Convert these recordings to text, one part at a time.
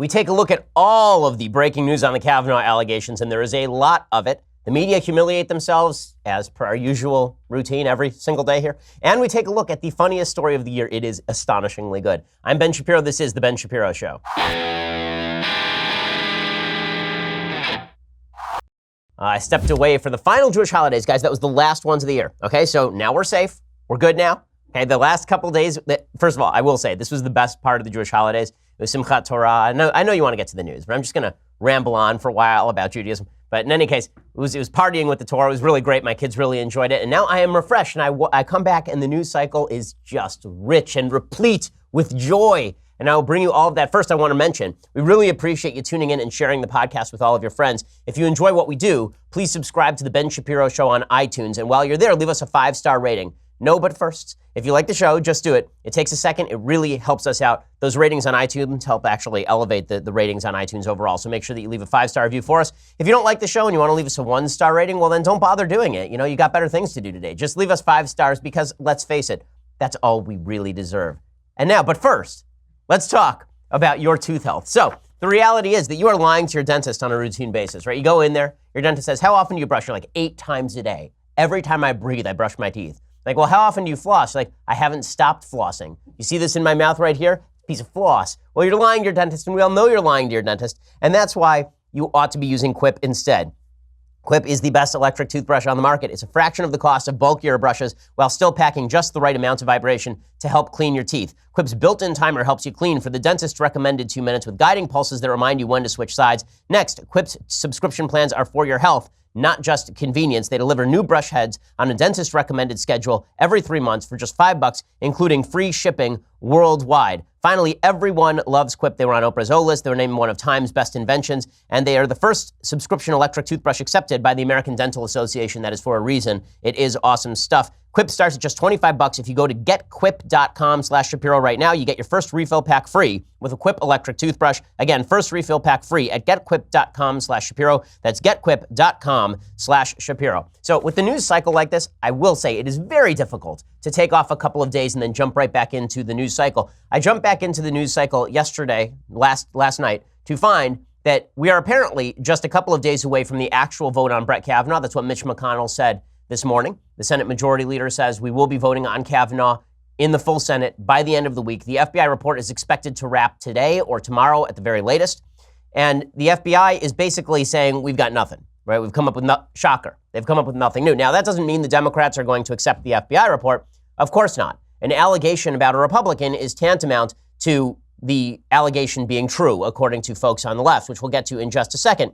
we take a look at all of the breaking news on the Kavanaugh allegations, and there is a lot of it. The media humiliate themselves, as per our usual routine every single day here. And we take a look at the funniest story of the year. It is astonishingly good. I'm Ben Shapiro. This is The Ben Shapiro Show. I stepped away for the final Jewish holidays, guys. That was the last ones of the year. Okay, so now we're safe. We're good now. Okay, the last couple days, first of all, I will say this was the best part of the Jewish holidays. It was Simchat Torah. I know you want to get to the news, but I'm just going to ramble on for a while about Judaism. But in any case, it was partying with the Torah. It was really great. My kids really enjoyed it. And now I am refreshed, and I come back, and the news cycle is just rich and replete with joy. And I will bring you all of that. First, I want to mention, we really appreciate you tuning in and sharing the podcast with all of your friends. If you enjoy what we do, please subscribe to The Ben Shapiro Show on iTunes. And while you're there, leave us a 5-star rating. No but firsts. If you like the show, just do it. It takes a second. It really helps us out. Those ratings on iTunes help actually elevate the ratings on iTunes overall. So make sure that you leave a 5-star review for us. If you don't like the show and you want to leave us a 1-star rating, well, then don't bother doing it. You know, you got better things to do today. Just leave us 5 stars because, let's face it, that's all we really deserve. And now, but first, let's talk about your tooth health. So the reality is that you are lying to your dentist on a routine basis, right? You go in there, your dentist says, how often do you brush? You're like, 8 times a day. Every time I breathe, I brush my teeth. Like, well, how often do you floss? Like, I haven't stopped flossing. You see this in my mouth right here? Piece of floss. Well, you're lying to your dentist, and we all know you're lying to your dentist, and that's why you ought to be using Quip instead. Quip is the best electric toothbrush on the market. It's a fraction of the cost of bulkier brushes while still packing just the right amount of vibration to help clean your teeth. Quip's built-in timer helps you clean for the dentist's recommended 2 minutes with guiding pulses that remind you when to switch sides. Next, Quip's subscription plans are for your health, not just convenience. They deliver new brush heads on a dentist recommended schedule every 3 months for just $5, including free shipping worldwide. Finally, everyone loves Quip. They were on Oprah's O list. They were named one of Time's best inventions, and they are the first subscription electric toothbrush accepted by the American Dental Association. That is for a reason. It is awesome stuff. Quip starts at just $25. If you go to getquip.com/Shapiro right now, you get your first refill pack free with a Quip electric toothbrush. Again, first refill pack free at getquip.com/Shapiro. That's getquip.com/Shapiro. So with the news cycle like this, I will say it is very difficult to take off a couple of days and then jump right back into the news cycle. I jumped back into the news cycle yesterday, last night, to find that we are apparently just a couple of days away from the actual vote on Brett Kavanaugh. That's what Mitch McConnell said this morning. The Senate Majority Leader says we will be voting on Kavanaugh in the full Senate by the end of the week. The FBI report is expected to wrap today or tomorrow at the very latest. And the FBI is basically saying we've got nothing, right? We've come up with shocker. They've come up with nothing new. Now, that doesn't mean the Democrats are going to accept the FBI report. Of course not. An allegation about a Republican is tantamount to the allegation being true, according to folks on the left, which we'll get to in just a second.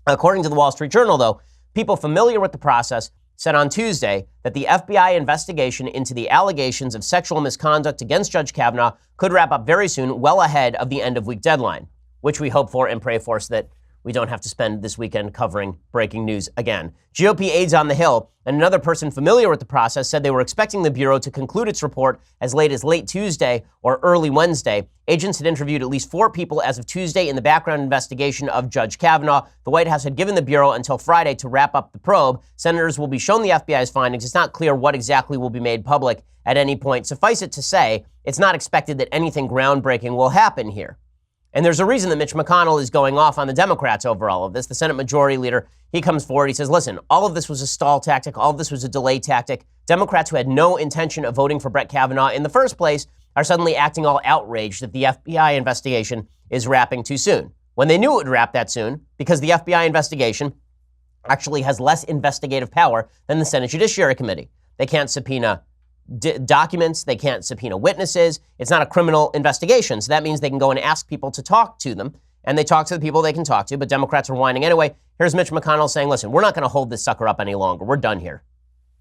According to the Wall Street Journal, though, people familiar with the process said on Tuesday that the FBI investigation into the allegations of sexual misconduct against Judge Kavanaugh could wrap up very soon, well ahead of the end-of-week deadline, which we hope for and pray for so that we don't have to spend this weekend covering breaking news again. GOP aides on the Hill and another person familiar with the process said they were expecting the Bureau to conclude its report as late Tuesday or early Wednesday. Agents had interviewed at least 4 people as of Tuesday in the background investigation of Judge Kavanaugh. The White House had given the Bureau until Friday to wrap up the probe. Senators will be shown the FBI's findings. It's not clear what exactly will be made public at any point. Suffice it to say, it's not expected that anything groundbreaking will happen here. And there's a reason that Mitch McConnell is going off on the Democrats over all of this. The Senate Majority Leader, he comes forward, he says, listen, all of this was a stall tactic, all of this was a delay tactic. Democrats who had no intention of voting for Brett Kavanaugh in the first place are suddenly acting all outraged that the FBI investigation is wrapping too soon, when they knew it would wrap that soon, because the FBI investigation actually has less investigative power than the Senate Judiciary Committee. They can't subpoena documents, they can't subpoena witnesses. It's not a criminal investigation, so that means they can go and ask people to talk to them, and they talk to the people they can talk to, but Democrats are whining anyway. Here's Mitch McConnell saying, listen, we're not going to hold this sucker up any longer. We're done here.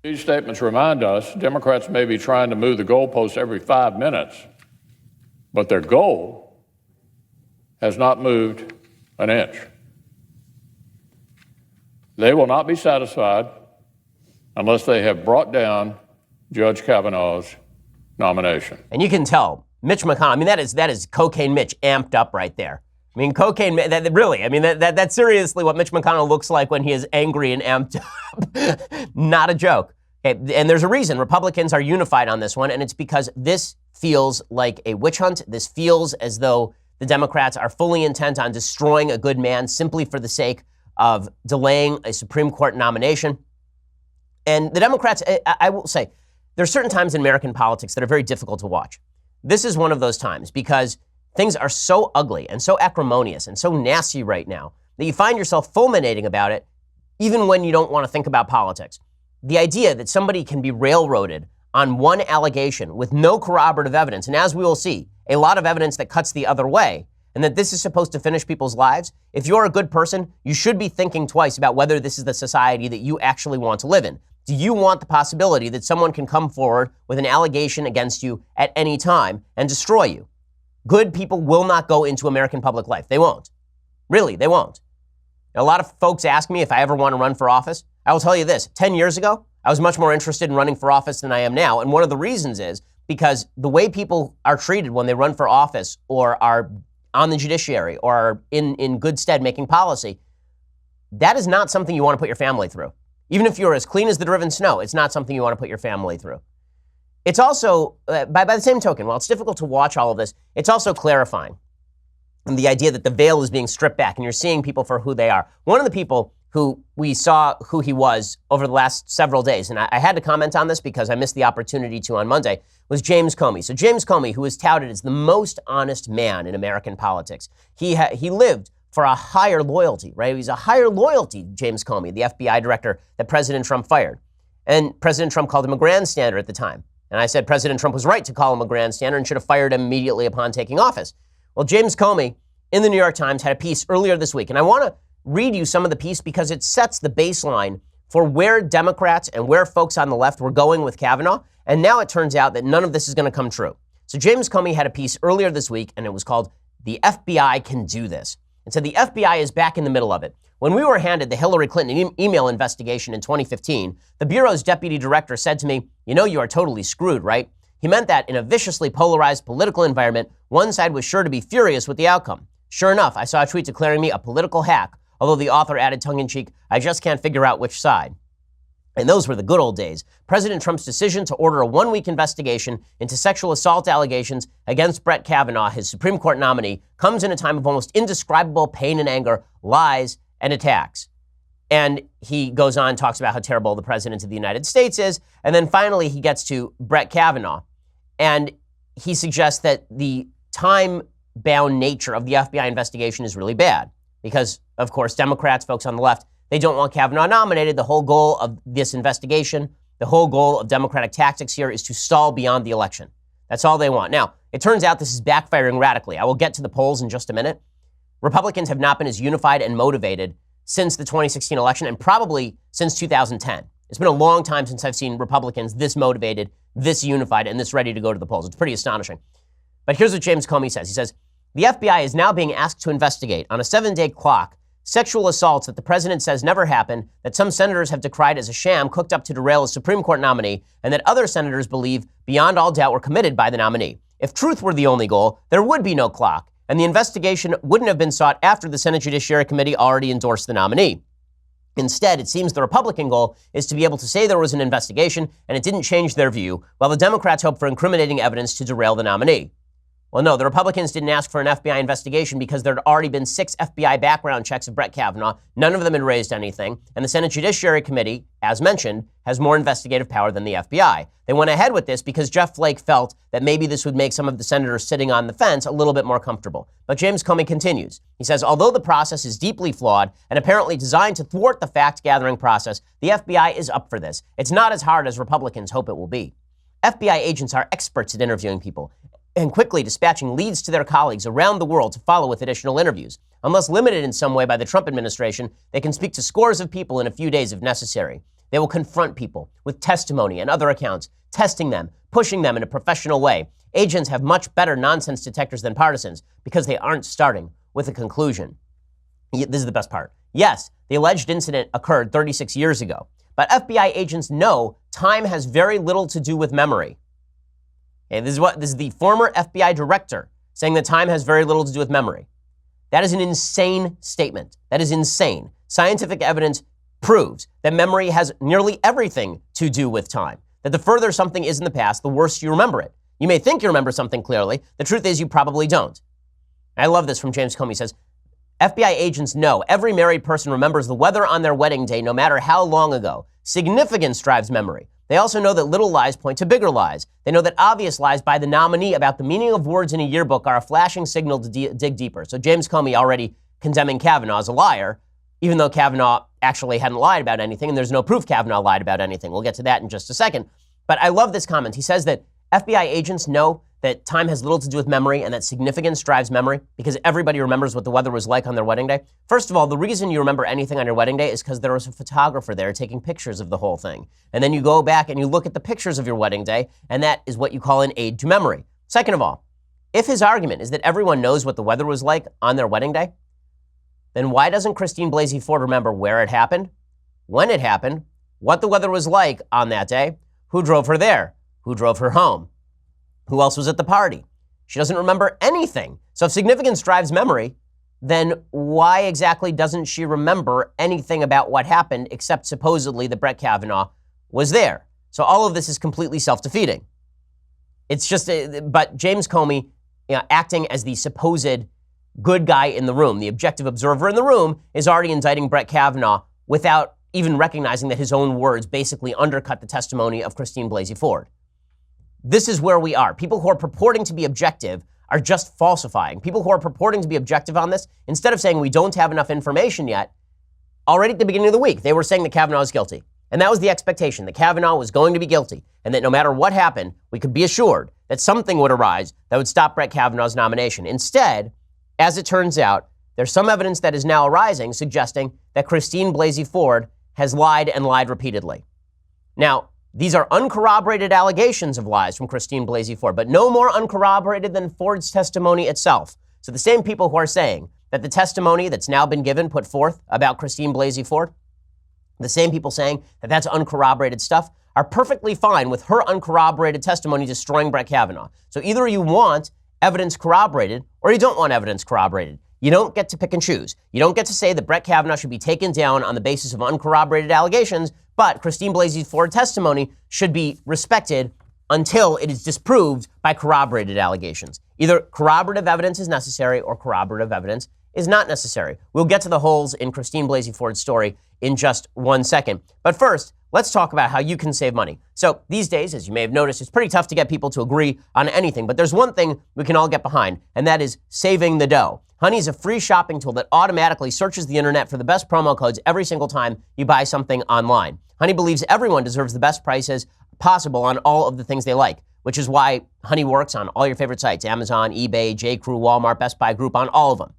These statements remind us Democrats may be trying to move the goalpost every 5 minutes, but their goal has not moved an inch. They will not be satisfied unless they have brought down Judge Kavanaugh's nomination. And you can tell Mitch McConnell, I mean, that is Cocaine Mitch amped up right there. I mean, that's seriously what Mitch McConnell looks like when he is angry and amped up. Not a joke. Okay, and there's a reason Republicans are unified on this one, and it's because this feels like a witch hunt. This feels as though the Democrats are fully intent on destroying a good man simply for the sake of delaying a Supreme Court nomination. And the Democrats, I will say, there are certain times in American politics that are very difficult to watch. This is one of those times because things are so ugly and so acrimonious and so nasty right now that you find yourself fulminating about it even when you don't want to think about politics. The idea that somebody can be railroaded on one allegation with no corroborative evidence, and as we will see, a lot of evidence that cuts the other way, and that this is supposed to finish people's lives. If you're a good person, you should be thinking twice about whether this is the society that you actually want to live in. Do you want the possibility that someone can come forward with an allegation against you at any time and destroy you? Good people will not go into American public life. They won't. Really, they won't. A lot of folks ask me if I ever want to run for office. I will tell you this, 10 years ago, I was much more interested in running for office than I am now. And one of the reasons is because the way people are treated when they run for office or are on the judiciary or are in good stead making policy, that is not something you want to put your family through. Even if you're as clean as the driven snow, it's not something you want to put your family through. It's also, by the same token, while it's difficult to watch all of this, it's also clarifying. And the idea that the veil is being stripped back and you're seeing people for who they are. One of the people who we saw who he was over the last several days, and I had to comment on this because I missed the opportunity to on Monday, was James Comey. So James Comey, who is touted as the most honest man in American politics, he lived for a higher loyalty, right? He's a higher loyalty, James Comey, the FBI director that President Trump fired. And President Trump called him a grandstander at the time. And I said President Trump was right to call him a grandstander and should have fired him immediately upon taking office. Well, James Comey in the New York Times had a piece earlier this week, and I want to read you some of the piece because it sets the baseline for where Democrats and where folks on the left were going with Kavanaugh, and now it turns out that none of this is going to come true. So James Comey had a piece earlier this week, and it was called "The FBI Can Do This." And so the FBI is back in the middle of it. When we were handed the Hillary Clinton email investigation in 2015, the Bureau's deputy director said to me, "You know you are totally screwed, right?" He meant that in a viciously polarized political environment, one side was sure to be furious with the outcome. Sure enough, I saw a tweet declaring me a political hack, although the author added tongue-in-cheek, "I just can't figure out which side." And those were the good old days. President Trump's decision to order a one-week investigation into sexual assault allegations against Brett Kavanaugh, his Supreme Court nominee, comes in a time of almost indescribable pain and anger, lies, and attacks. And he goes on and talks about how terrible the president of the United States is. And then finally, he gets to Brett Kavanaugh. And he suggests that the time-bound nature of the FBI investigation is really bad. Because, of course, Democrats, folks on the left, they don't want Kavanaugh nominated. The whole goal of this investigation, the whole goal of Democratic tactics here is to stall beyond the election. That's all they want. Now, it turns out this is backfiring radically. I will get to the polls in just a minute. Republicans have not been as unified and motivated since the 2016 election and probably since 2010. It's been a long time since I've seen Republicans this motivated, this unified, and this ready to go to the polls. It's pretty astonishing. But here's what James Comey says. He says, "The FBI is now being asked to investigate on a 7-day clock sexual assaults that the president says never happened, that some senators have decried as a sham cooked up to derail a Supreme Court nominee, and that other senators believe beyond all doubt were committed by the nominee. If truth were the only goal, there would be no clock, and the investigation wouldn't have been sought after the Senate Judiciary Committee already endorsed the nominee. Instead, it seems the Republican goal is to be able to say there was an investigation and it didn't change their view, while the Democrats hope for incriminating evidence to derail the nominee." Well, no, the Republicans didn't ask for an FBI investigation because there had already been 6 FBI background checks of Brett Kavanaugh. None of them had raised anything. And the Senate Judiciary Committee, as mentioned, has more investigative power than the FBI. They went ahead with this because Jeff Flake felt that maybe this would make some of the senators sitting on the fence a little bit more comfortable. But James Comey continues. He says, although the process is deeply flawed and apparently designed to thwart the fact-gathering process, the FBI is up for this. It's not as hard as Republicans hope it will be. FBI agents are experts at interviewing people and quickly dispatching leads to their colleagues around the world to follow with additional interviews. Unless limited in some way by the Trump administration, they can speak to scores of people in a few days if necessary. They will confront people with testimony and other accounts, testing them, pushing them in a professional way. Agents have much better nonsense detectors than partisans because they aren't starting with a conclusion. This is the best part. Yes, the alleged incident occurred 36 years ago, but FBI agents know time has very little to do with memory. Okay, this is the former FBI director saying that time has very little to do with memory. That is an insane statement. That is insane. Scientific evidence proves that memory has nearly everything to do with time. That the further something is in the past, the worse you remember it. You may think you remember something clearly. The truth is you probably don't. I love this from James Comey. He says, FBI agents know every married person remembers the weather on their wedding day, no matter how long ago. Significance drives memory. They also know that little lies point to bigger lies. They know that obvious lies by the nominee about the meaning of words in a yearbook are a flashing signal to dig deeper. So James Comey already condemning Kavanaugh as a liar, even though Kavanaugh actually hadn't lied about anything, and there's no proof Kavanaugh lied about anything. We'll get to that in just a second. But I love this comment. He says that FBI agents know that time has little to do with memory and that significance drives memory because everybody remembers what the weather was like on their wedding day. First of all, the reason you remember anything on your wedding day is because there was a photographer there taking pictures of the whole thing. And then you go back and you look at the pictures of your wedding day, and that is what you call an aid to memory. Second of all, if his argument is that everyone knows what the weather was like on their wedding day, then why doesn't Christine Blasey Ford remember where it happened, when it happened, what the weather was like on that day, who drove her there, who drove her home, who else was at the party? She doesn't remember anything. So if significance drives memory, then why exactly doesn't she remember anything about what happened except supposedly that Brett Kavanaugh was there? So all of this is completely self-defeating. It's just, but James Comey, acting as the supposed good guy in the room, the objective observer in the room, is already indicting Brett Kavanaugh without even recognizing that his own words basically undercut the testimony of Christine Blasey Ford. This is where we are. People who are purporting to be objective are just falsifying. People who are purporting to be objective on this, instead of saying we don't have enough information yet, already at the beginning of the week, they were saying that Kavanaugh is guilty. And that was the expectation, that Kavanaugh was going to be guilty, and that no matter what happened, we could be assured that something would arise that would stop Brett Kavanaugh's nomination. Instead, as it turns out, there's some evidence that is now arising suggesting that Christine Blasey Ford has lied and lied repeatedly. Now, these are uncorroborated allegations of lies from Christine Blasey Ford, but no more uncorroborated than Ford's testimony itself. So the same people who are saying that the testimony that's now been put forth about Christine Blasey Ford, the same people saying that that's uncorroborated stuff, are perfectly fine with her uncorroborated testimony destroying Brett Kavanaugh. So either you want evidence corroborated or you don't want evidence corroborated. You don't get to pick and choose. You don't get to say that Brett Kavanaugh should be taken down on the basis of uncorroborated allegations, but Christine Blasey Ford's testimony should be respected until it is disproved by corroborated allegations. Either corroborative evidence is necessary or corroborative evidence is not necessary. We'll get to the holes in Christine Blasey Ford's story in just 1 second. But first, let's talk about how you can save money. So these days, as you may have noticed, it's pretty tough to get people to agree on anything, but there's one thing we can all get behind, and that is saving the dough. Honey is a free shopping tool that automatically searches the internet for the best promo codes every single time you buy something online. Honey believes everyone deserves the best prices possible on all of the things they like, which is why Honey works on all your favorite sites, Amazon, eBay, J.Crew, Walmart, Best Buy, Groupon, all of them.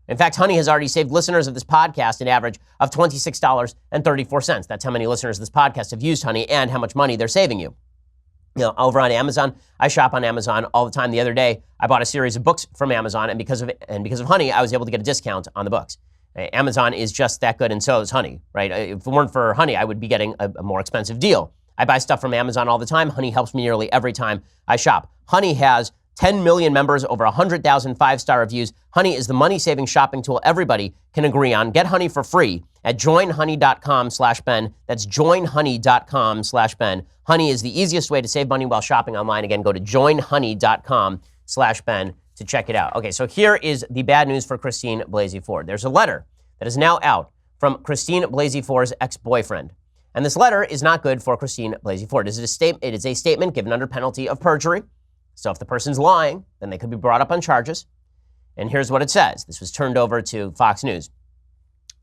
In fact, Honey has already saved listeners of this podcast an average of $26.34. That's how many listeners of this podcast have used Honey and how much money they're saving you. Over on Amazon, I shop on Amazon all the time. The other day, I bought a series of books from Amazon, and because of Honey, I was able to get a discount on the books. Amazon is just that good, and so is Honey, right? If it weren't for Honey, I would be getting a more expensive deal. I buy stuff from Amazon all the time. Honey helps me nearly every time I shop. Honey has 10 million members, over 100,000 five-star reviews. Honey is the money-saving shopping tool everybody can agree on. Get Honey for free at joinhoney.com/Ben. That's joinhoney.com/Ben. Honey is the easiest way to save money while shopping online. Again, go to joinhoney.com/Ben to check it out. Okay, so here is the bad news for Christine Blasey Ford. There's a letter that is now out from Christine Blasey Ford's ex-boyfriend. And this letter is not good for Christine Blasey Ford. It is a statement given under penalty of perjury. So if the person's lying, then they could be brought up on charges. And here's what it says. This was turned over to Fox News.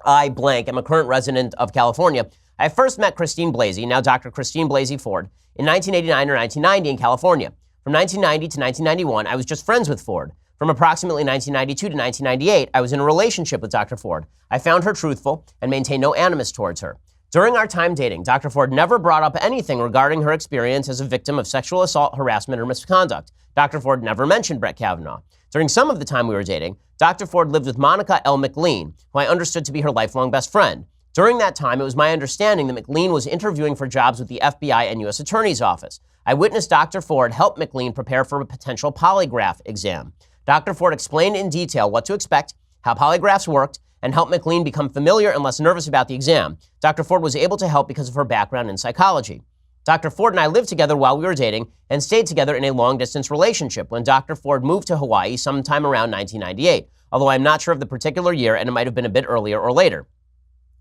I blank am a current resident of California. I first met Christine Blasey, now Dr. Christine Blasey Ford, in 1989 or 1990 in California. From 1990 to 1991, I was just friends with Ford. From approximately 1992 to 1998, I was in a relationship with Dr. Ford. I found her truthful and maintained no animus towards her. During our time dating, Dr. Ford never brought up anything regarding her experience as a victim of sexual assault, harassment, or misconduct. Dr. Ford never mentioned Brett Kavanaugh. During some of the time we were dating, Dr. Ford lived with Monica L. McLean, who I understood to be her lifelong best friend. During that time, it was my understanding that McLean was interviewing for jobs with the FBI and U.S. Attorney's Office. I witnessed Dr. Ford help McLean prepare for a potential polygraph exam. Dr. Ford explained in detail what to expect, how polygraphs worked, and helped McLean become familiar and less nervous about the exam. Dr. Ford was able to help because of her background in psychology. Dr. Ford and I lived together while we were dating and stayed together in a long-distance relationship when Dr. Ford moved to Hawaii sometime around 1998, although I'm not sure of the particular year and it might have been a bit earlier or later.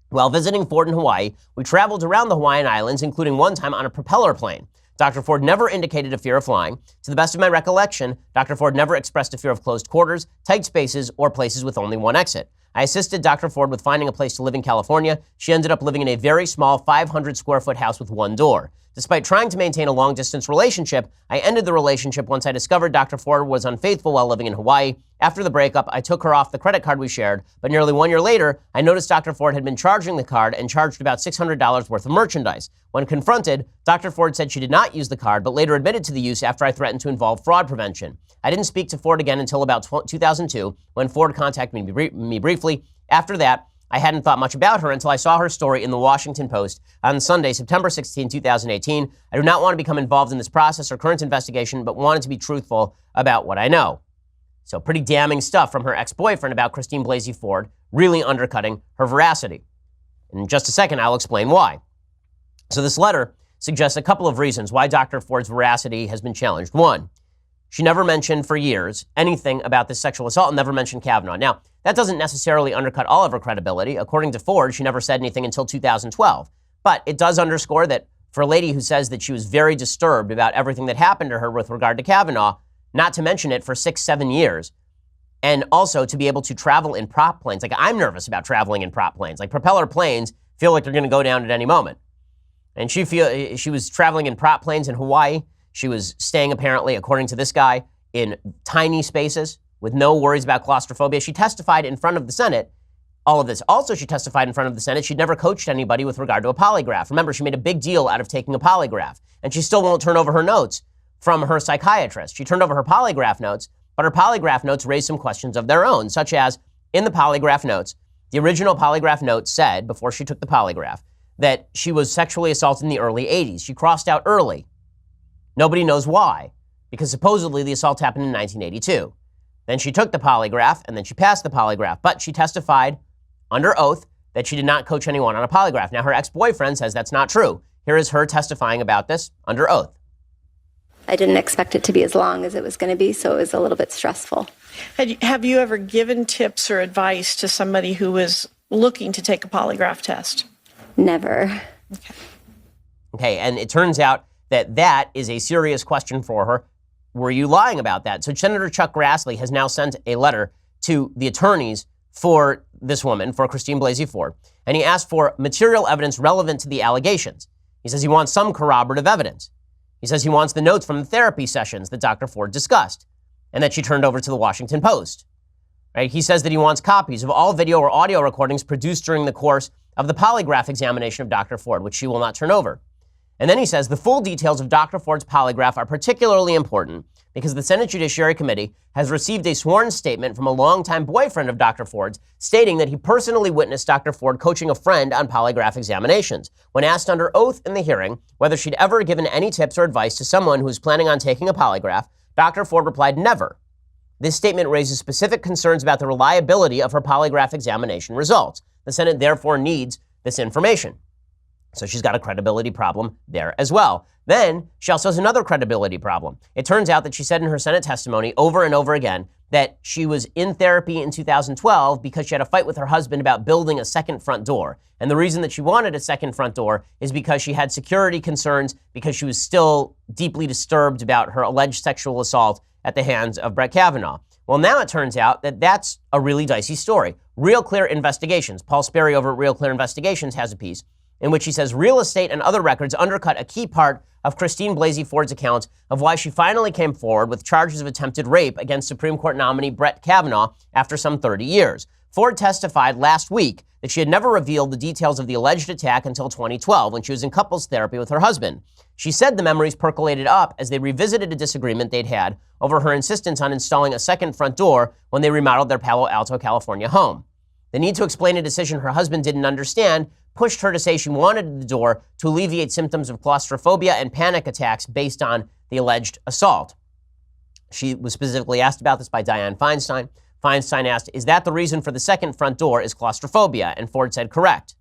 While visiting Ford in Hawaii, we traveled around the Hawaiian Islands, including one time on a propeller plane. Dr. Ford never indicated a fear of flying. To the best of my recollection, Dr. Ford never expressed a fear of closed quarters, tight spaces, or places with only one exit. I assisted Dr. Ford with finding a place to live in California. She ended up living in a very small 500 square foot house with one door. Despite trying to maintain a long-distance relationship, I ended the relationship once I discovered Dr. Ford was unfaithful while living in Hawaii. After the breakup, I took her off the credit card we shared, but nearly 1 year later, I noticed Dr. Ford had been charging the card and charged about $600 worth of merchandise. When confronted, Dr. Ford said she did not use the card, but later admitted to the use after I threatened to involve fraud prevention. I didn't speak to Ford again until about 2002, when Ford contacted me briefly. After that, I hadn't thought much about her until I saw her story in the Washington Post on Sunday, September 16, 2018. I do not want to become involved in this process or current investigation, but wanted to be truthful about what I know. So pretty damning stuff from her ex-boyfriend about Christine Blasey Ford, really undercutting her veracity. In just a second, I'll explain why. So this letter suggests a couple of reasons why Dr. Ford's veracity has been challenged. One, she never mentioned for years anything about this sexual assault and never mentioned Kavanaugh. Now, that doesn't necessarily undercut all of her credibility. According to Ford, she never said anything until 2012. But it does underscore that for a lady who says that she was very disturbed about everything that happened to her with regard to Kavanaugh, not to mention it for 6-7 years, and also to be able to travel in prop planes. Like, I'm nervous about traveling in prop planes. Like, propeller planes feel like they're going to go down at any moment. And she was traveling in prop planes in Hawaii. She was staying, apparently, according to this guy, in tiny spaces with no worries about claustrophobia. She testified in front of the Senate, all of this. Also, she testified in front of the Senate she'd never coached anybody with regard to a polygraph. Remember, she made a big deal out of taking a polygraph, and she still won't turn over her notes from her psychiatrist. She turned over her polygraph notes, but her polygraph notes raised some questions of their own, such as, in the polygraph notes, the original polygraph note said, before she took the polygraph, that she was sexually assaulted in the early 80s. She crossed out early. Nobody knows why, because supposedly the assault happened in 1982. Then she took the polygraph, and then she passed the polygraph, but she testified under oath that she did not coach anyone on a polygraph. Now, her ex-boyfriend says that's not true. Here is her testifying about this under oath. I didn't expect it to be as long as it was going to be, so it was a little bit stressful. Have you ever given tips or advice to somebody who was looking to take a polygraph test? Never. Okay, and it turns out that is a serious question for her. Were you lying about that? So Senator Chuck Grassley has now sent a letter to the attorneys for this woman, for Christine Blasey Ford, and he asked for material evidence relevant to the allegations. He says he wants some corroborative evidence. He says he wants the notes from the therapy sessions that Dr. Ford discussed and that she turned over to the Washington Post. Right? He says that he wants copies of all video or audio recordings produced during the course of the polygraph examination of Dr. Ford, which she will not turn over. And then he says the full details of Dr. Ford's polygraph are particularly important because the Senate Judiciary Committee has received a sworn statement from a longtime boyfriend of Dr. Ford's stating that he personally witnessed Dr. Ford coaching a friend on polygraph examinations. When asked under oath in the hearing whether she'd ever given any tips or advice to someone who was planning on taking a polygraph, Dr. Ford replied, never. This statement raises specific concerns about the reliability of her polygraph examination results. The Senate therefore needs this information. So she's got a credibility problem there as well. Then she also has another credibility problem. It turns out that she said in her Senate testimony over and over again that she was in therapy in 2012 because she had a fight with her husband about building a second front door. And the reason that she wanted a second front door is because she had security concerns because she was still deeply disturbed about her alleged sexual assault at the hands of Brett Kavanaugh. Well, now it turns out that that's a really dicey story. Real Clear Investigations, Paul Sperry over at Real Clear Investigations has a piece in which he says real estate and other records undercut a key part of Christine Blasey Ford's account of why she finally came forward with charges of attempted rape against Supreme Court nominee Brett Kavanaugh after some 30 years. Ford testified last week that she had never revealed the details of the alleged attack until 2012 when she was in couples therapy with her husband. She said the memories percolated up as they revisited a disagreement they'd had over her insistence on installing a second front door when they remodeled their Palo Alto, California home. The need to explain a decision her husband didn't understand pushed her to say she wanted the door to alleviate symptoms of claustrophobia and panic attacks based on the alleged assault. She was specifically asked about this by Dianne Feinstein. Feinstein asked, is that the reason for the second front door is claustrophobia? And Ford said, correct.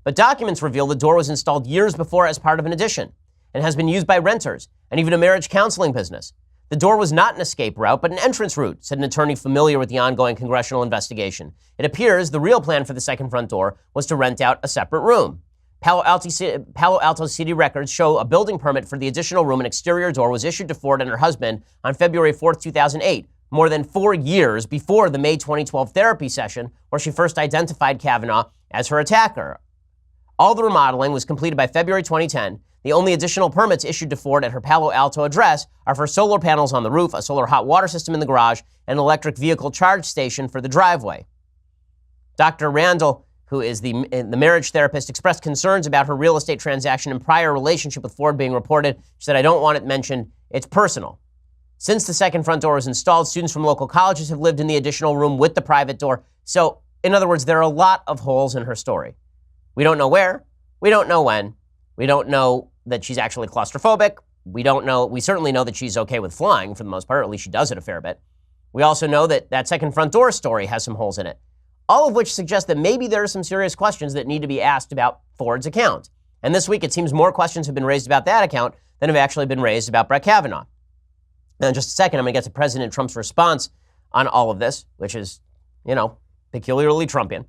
But documents reveal the door was installed years before as part of an addition. and has been used by renters and even a marriage counseling business. The door was not an escape route, but an entrance route, said an attorney familiar with the ongoing congressional investigation. It appears the real plan for the second front door was to rent out a separate room. Palo Alto City records show a building permit for the additional room and exterior door was issued to Ford and her husband on February 4th, 2008, more than 4 years before the May 2012 therapy session where she first identified Kavanaugh as her attacker. All the remodeling was completed by February 2010. The only additional permits issued to Ford at her Palo Alto address are for solar panels on the roof, a solar hot water system in the garage, and an electric vehicle charge station for the driveway. Dr. Randall, who is the marriage therapist, expressed concerns about her real estate transaction and prior relationship with Ford being reported. She said, "I don't want it mentioned. It's personal." Since the second front door was installed, students from local colleges have lived in the additional room with the private door. So, in other words, there are a lot of holes in her story. We don't know where. We don't know when. We don't know that she's actually claustrophobic. We certainly know that she's okay with flying for the most part, or at least she does it a fair bit. We also know that that second front door story has some holes in it, all of which suggest that maybe there are some serious questions that need to be asked about Ford's account. And this week, it seems more questions have been raised about that account than have actually been raised about Brett Kavanaugh. Now, in just a second, I'm going to get to President Trump's response on all of this, which is, peculiarly Trumpian.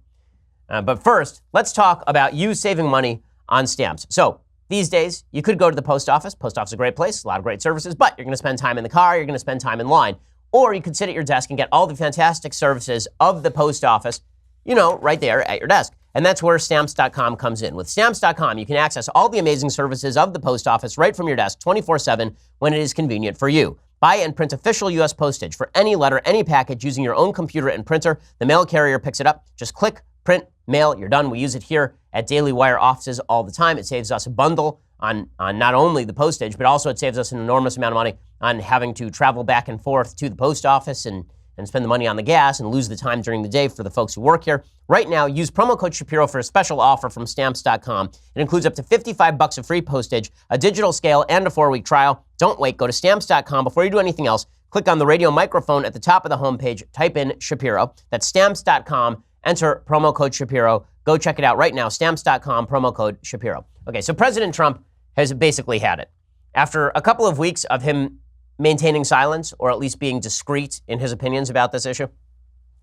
But first, let's talk about you saving money on stamps. So these days, you could go to the post office. Post office is a great place, a lot of great services, but you're going to spend time in the car, you're going to spend time in line. Or you could sit at your desk and get all the fantastic services of the post office, right there at your desk. And that's where Stamps.com comes in. With Stamps.com, you can access all the amazing services of the post office right from your desk 24/7 when it is convenient for you. Buy and print official U.S. postage for any letter, any package using your own computer and printer. The mail carrier picks it up. Just click, print, mail, you're done. We use it here at Daily Wire offices all the time. It saves us a bundle on not only the postage, but also it saves us an enormous amount of money on having to travel back and forth to the post office and spend the money on the gas and lose the time during the day for the folks who work here. Right now, use promo code Shapiro for a special offer from Stamps.com. It includes up to $55 of free postage, a digital scale, and a 4-week trial. Don't wait. Go to Stamps.com. Before you do anything else, click on the radio microphone at the top of the homepage. Type in Shapiro. That's Stamps.com. Enter promo code Shapiro. Go check it out right now. Stamps.com, promo code Shapiro. Okay, so President Trump has basically had it. After a couple of weeks of him maintaining silence, or at least being discreet in his opinions about this issue,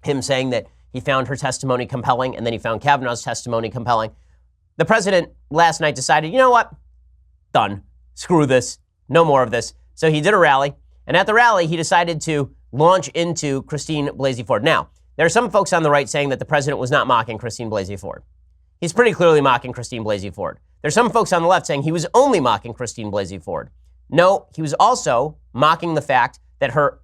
him saying that he found her testimony compelling and then he found Kavanaugh's testimony compelling, the president last night decided, you know what? Done. Screw this. No more of this. So he did a rally, and at the rally, he decided to launch into Christine Blasey Ford. Now, there are some folks on the right saying that the president was not mocking Christine Blasey Ford. He's pretty clearly mocking Christine Blasey Ford. There's some folks on the left saying he was only mocking Christine Blasey Ford. No, he was also mocking the fact that her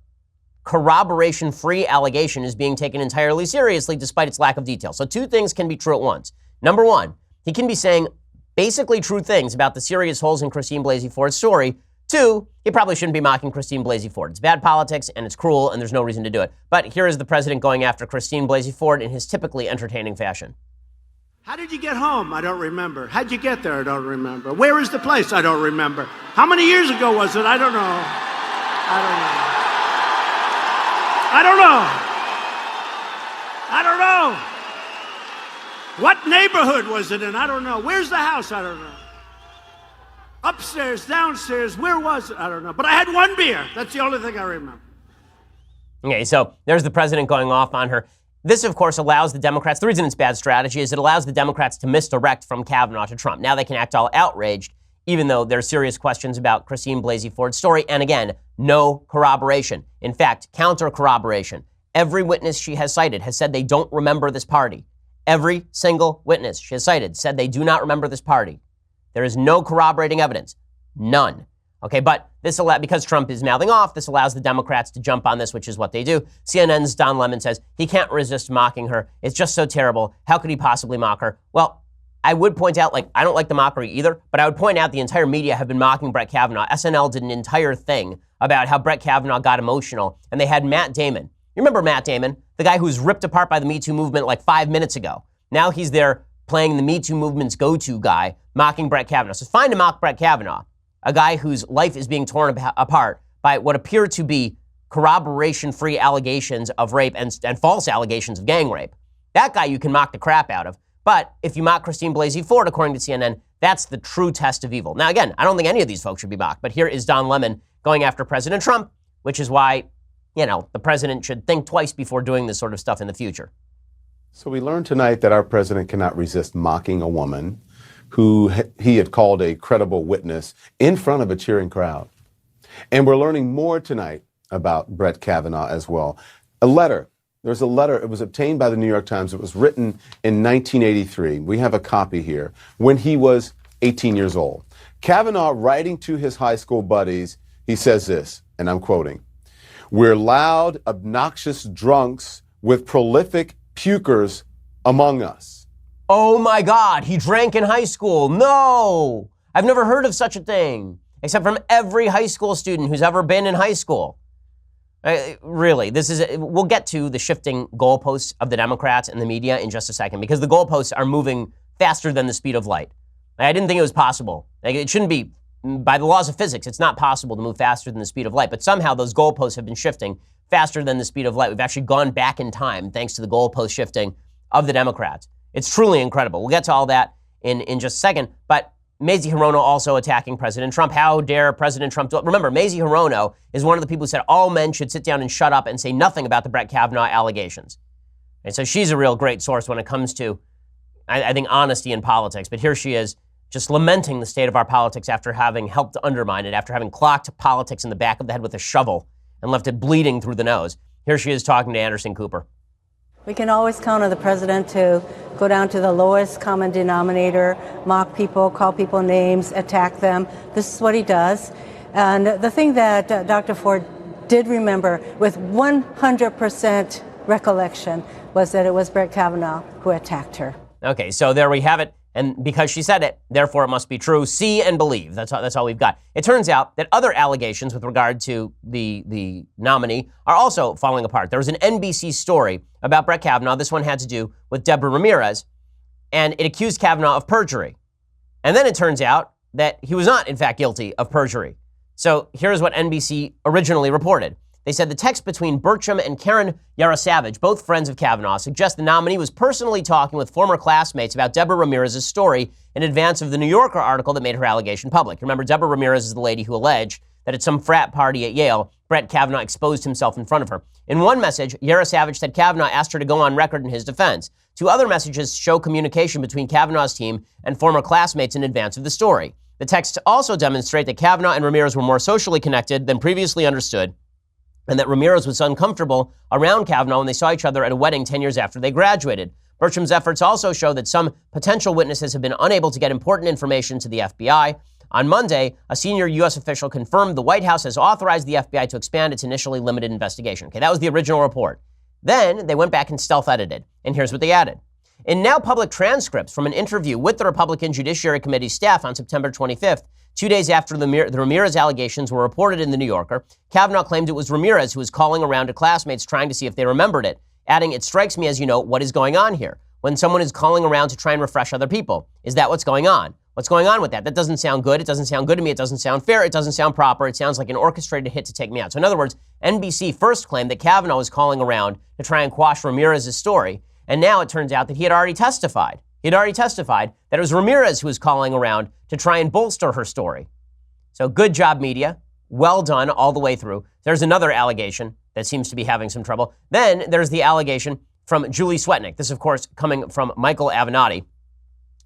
corroboration-free allegation is being taken entirely seriously despite its lack of detail. So two things can be true at once. Number one, he can be saying basically true things about the serious holes in Christine Blasey Ford's story. Two, he probably shouldn't be mocking Christine Blasey Ford. It's bad politics and it's cruel and there's no reason to do it. But here is the president going after Christine Blasey Ford in his typically entertaining fashion. How did you get home? I don't remember. How'd you get there? I don't remember. Where is the place? I don't remember. How many years ago was it? I don't know. I don't know. What neighborhood was it in? I don't know. Where's the house? I don't know. Upstairs, downstairs, where was it? I don't know. But I had one beer. That's the only thing I remember. Okay, so there's the president going off on her. This, of course, allows the Democrats, the reason it's bad strategy is it allows the Democrats to misdirect from Kavanaugh to Trump. Now they can act all outraged, even though there are serious questions about Christine Blasey Ford's story. And again, no corroboration. In fact, counter corroboration. Every witness she has cited has said they don't remember this party. Every single witness she has cited said they do not remember this party. There is no corroborating evidence. None. Okay, but this because Trump is mouthing off, this allows the Democrats to jump on this, which is what they do. CNN's Don Lemon says he can't resist mocking her. It's just so terrible. How could he possibly mock her? Well, I would point out, I don't like the mockery either, but I would point out the entire media have been mocking Brett Kavanaugh. SNL did an entire thing about how Brett Kavanaugh got emotional, and they had Matt Damon. You remember Matt Damon, the guy who was ripped apart by the Me Too movement 5 minutes ago. Now he's there playing the Me Too movement's go-to guy, mocking Brett Kavanaugh. So it's fine to mock Brett Kavanaugh, a guy whose life is being torn apart by what appear to be corroboration-free allegations of rape and false allegations of gang rape. That guy you can mock the crap out of. But if you mock Christine Blasey Ford, according to CNN, That's the true test of evil. Now, again, I don't think any of these folks should be mocked, but here is Don Lemon going after President Trump, which is why, the president should think twice before doing this sort of stuff in the future. So we learned tonight that our president cannot resist mocking a woman who he had called a credible witness in front of a cheering crowd. And we're learning more tonight about Brett Kavanaugh as well. There's a letter, it was obtained by the New York Times. It was written in 1983. We have a copy here, when he was 18 years old. Kavanaugh, writing to his high school buddies, he says this, and I'm quoting, "We're loud, obnoxious drunks with prolific pukers among us." Oh my God, he drank in high school. No, I've never heard of such a thing, except from every high school student who's ever been in high school. Really, we'll get to the shifting goalposts of the Democrats and the media in just a second, because the goalposts are moving faster than the speed of light. I didn't think it was possible. It shouldn't be, by the laws of physics, it's not possible to move faster than the speed of light, but somehow those goalposts have been shifting faster than the speed of light. We've actually gone back in time thanks to the goalpost shifting of the Democrats. It's truly incredible. We'll get to all that in just a second, but Mazie Hirono also attacking President Trump. How dare President Trump do it? Remember, Mazie Hirono is one of the people who said all men should sit down and shut up and say nothing about the Brett Kavanaugh allegations. And so she's a real great source when it comes to, I think, honesty in politics. But here she is just lamenting the state of our politics after having helped to undermine it, after having clocked politics in the back of the head with a shovel and left it bleeding through the nose. Here she is talking to Anderson Cooper. We can always count on the president to go down to the lowest common denominator, mock people, call people names, attack them. This is what he does. And the thing that Dr. Ford did remember with 100% recollection was that it was Brett Kavanaugh who attacked her. Okay, so there we have it. And because she said it, therefore it must be true. See and believe. That's all we've got. It turns out that other allegations with regard to the nominee are also falling apart. There was an NBC story about Brett Kavanaugh. This one had to do with Deborah Ramirez, and it accused Kavanaugh of perjury. And then it turns out that he was not, in fact, guilty of perjury. So here's what NBC originally reported. They said the text between Bertram and Karen Yarosavage, both friends of Kavanaugh, suggests the nominee was personally talking with former classmates about Deborah Ramirez's story in advance of the New Yorker article that made her allegation public. Remember, Deborah Ramirez is the lady who alleged that at some frat party at Yale, Brett Kavanaugh exposed himself in front of her. In one message, Yarosavage said Kavanaugh asked her to go on record in his defense. Two other messages show communication between Kavanaugh's team and former classmates in advance of the story. The texts also demonstrate that Kavanaugh and Ramirez were more socially connected than previously understood, and that Ramirez was uncomfortable around Kavanaugh when they saw each other at a wedding 10 years after they graduated. Bertram's efforts also show that some potential witnesses have been unable to get important information to the FBI. On Monday, a senior U.S. official confirmed the White House has authorized the FBI to expand its initially limited investigation. Okay, that was the original report. Then they went back and stealth-edited, and here's what they added. In now public transcripts from an interview with the Republican Judiciary Committee staff on September 25th, 2 days after the Ramirez allegations were reported in The New Yorker, Kavanaugh claimed it was Ramirez who was calling around to classmates trying to see if they remembered it, adding, "It strikes me as you know what is going on here, when someone is calling around to try and refresh other people. Is that what's going on? What's going on with that? That doesn't sound good. It doesn't sound good to me. It doesn't sound fair. It doesn't sound proper. It sounds like an orchestrated hit to take me out." So in other words, NBC first claimed that Kavanaugh was calling around to try and quash Ramirez's story, and now it turns out that he had already testified. He had already testified that it was Ramirez who was calling around to try and bolster her story. So good job, media. Well done all the way through. There's another allegation that seems to be having some trouble. Then there's the allegation from Julie Swetnick. This, of course, coming from Michael Avenatti.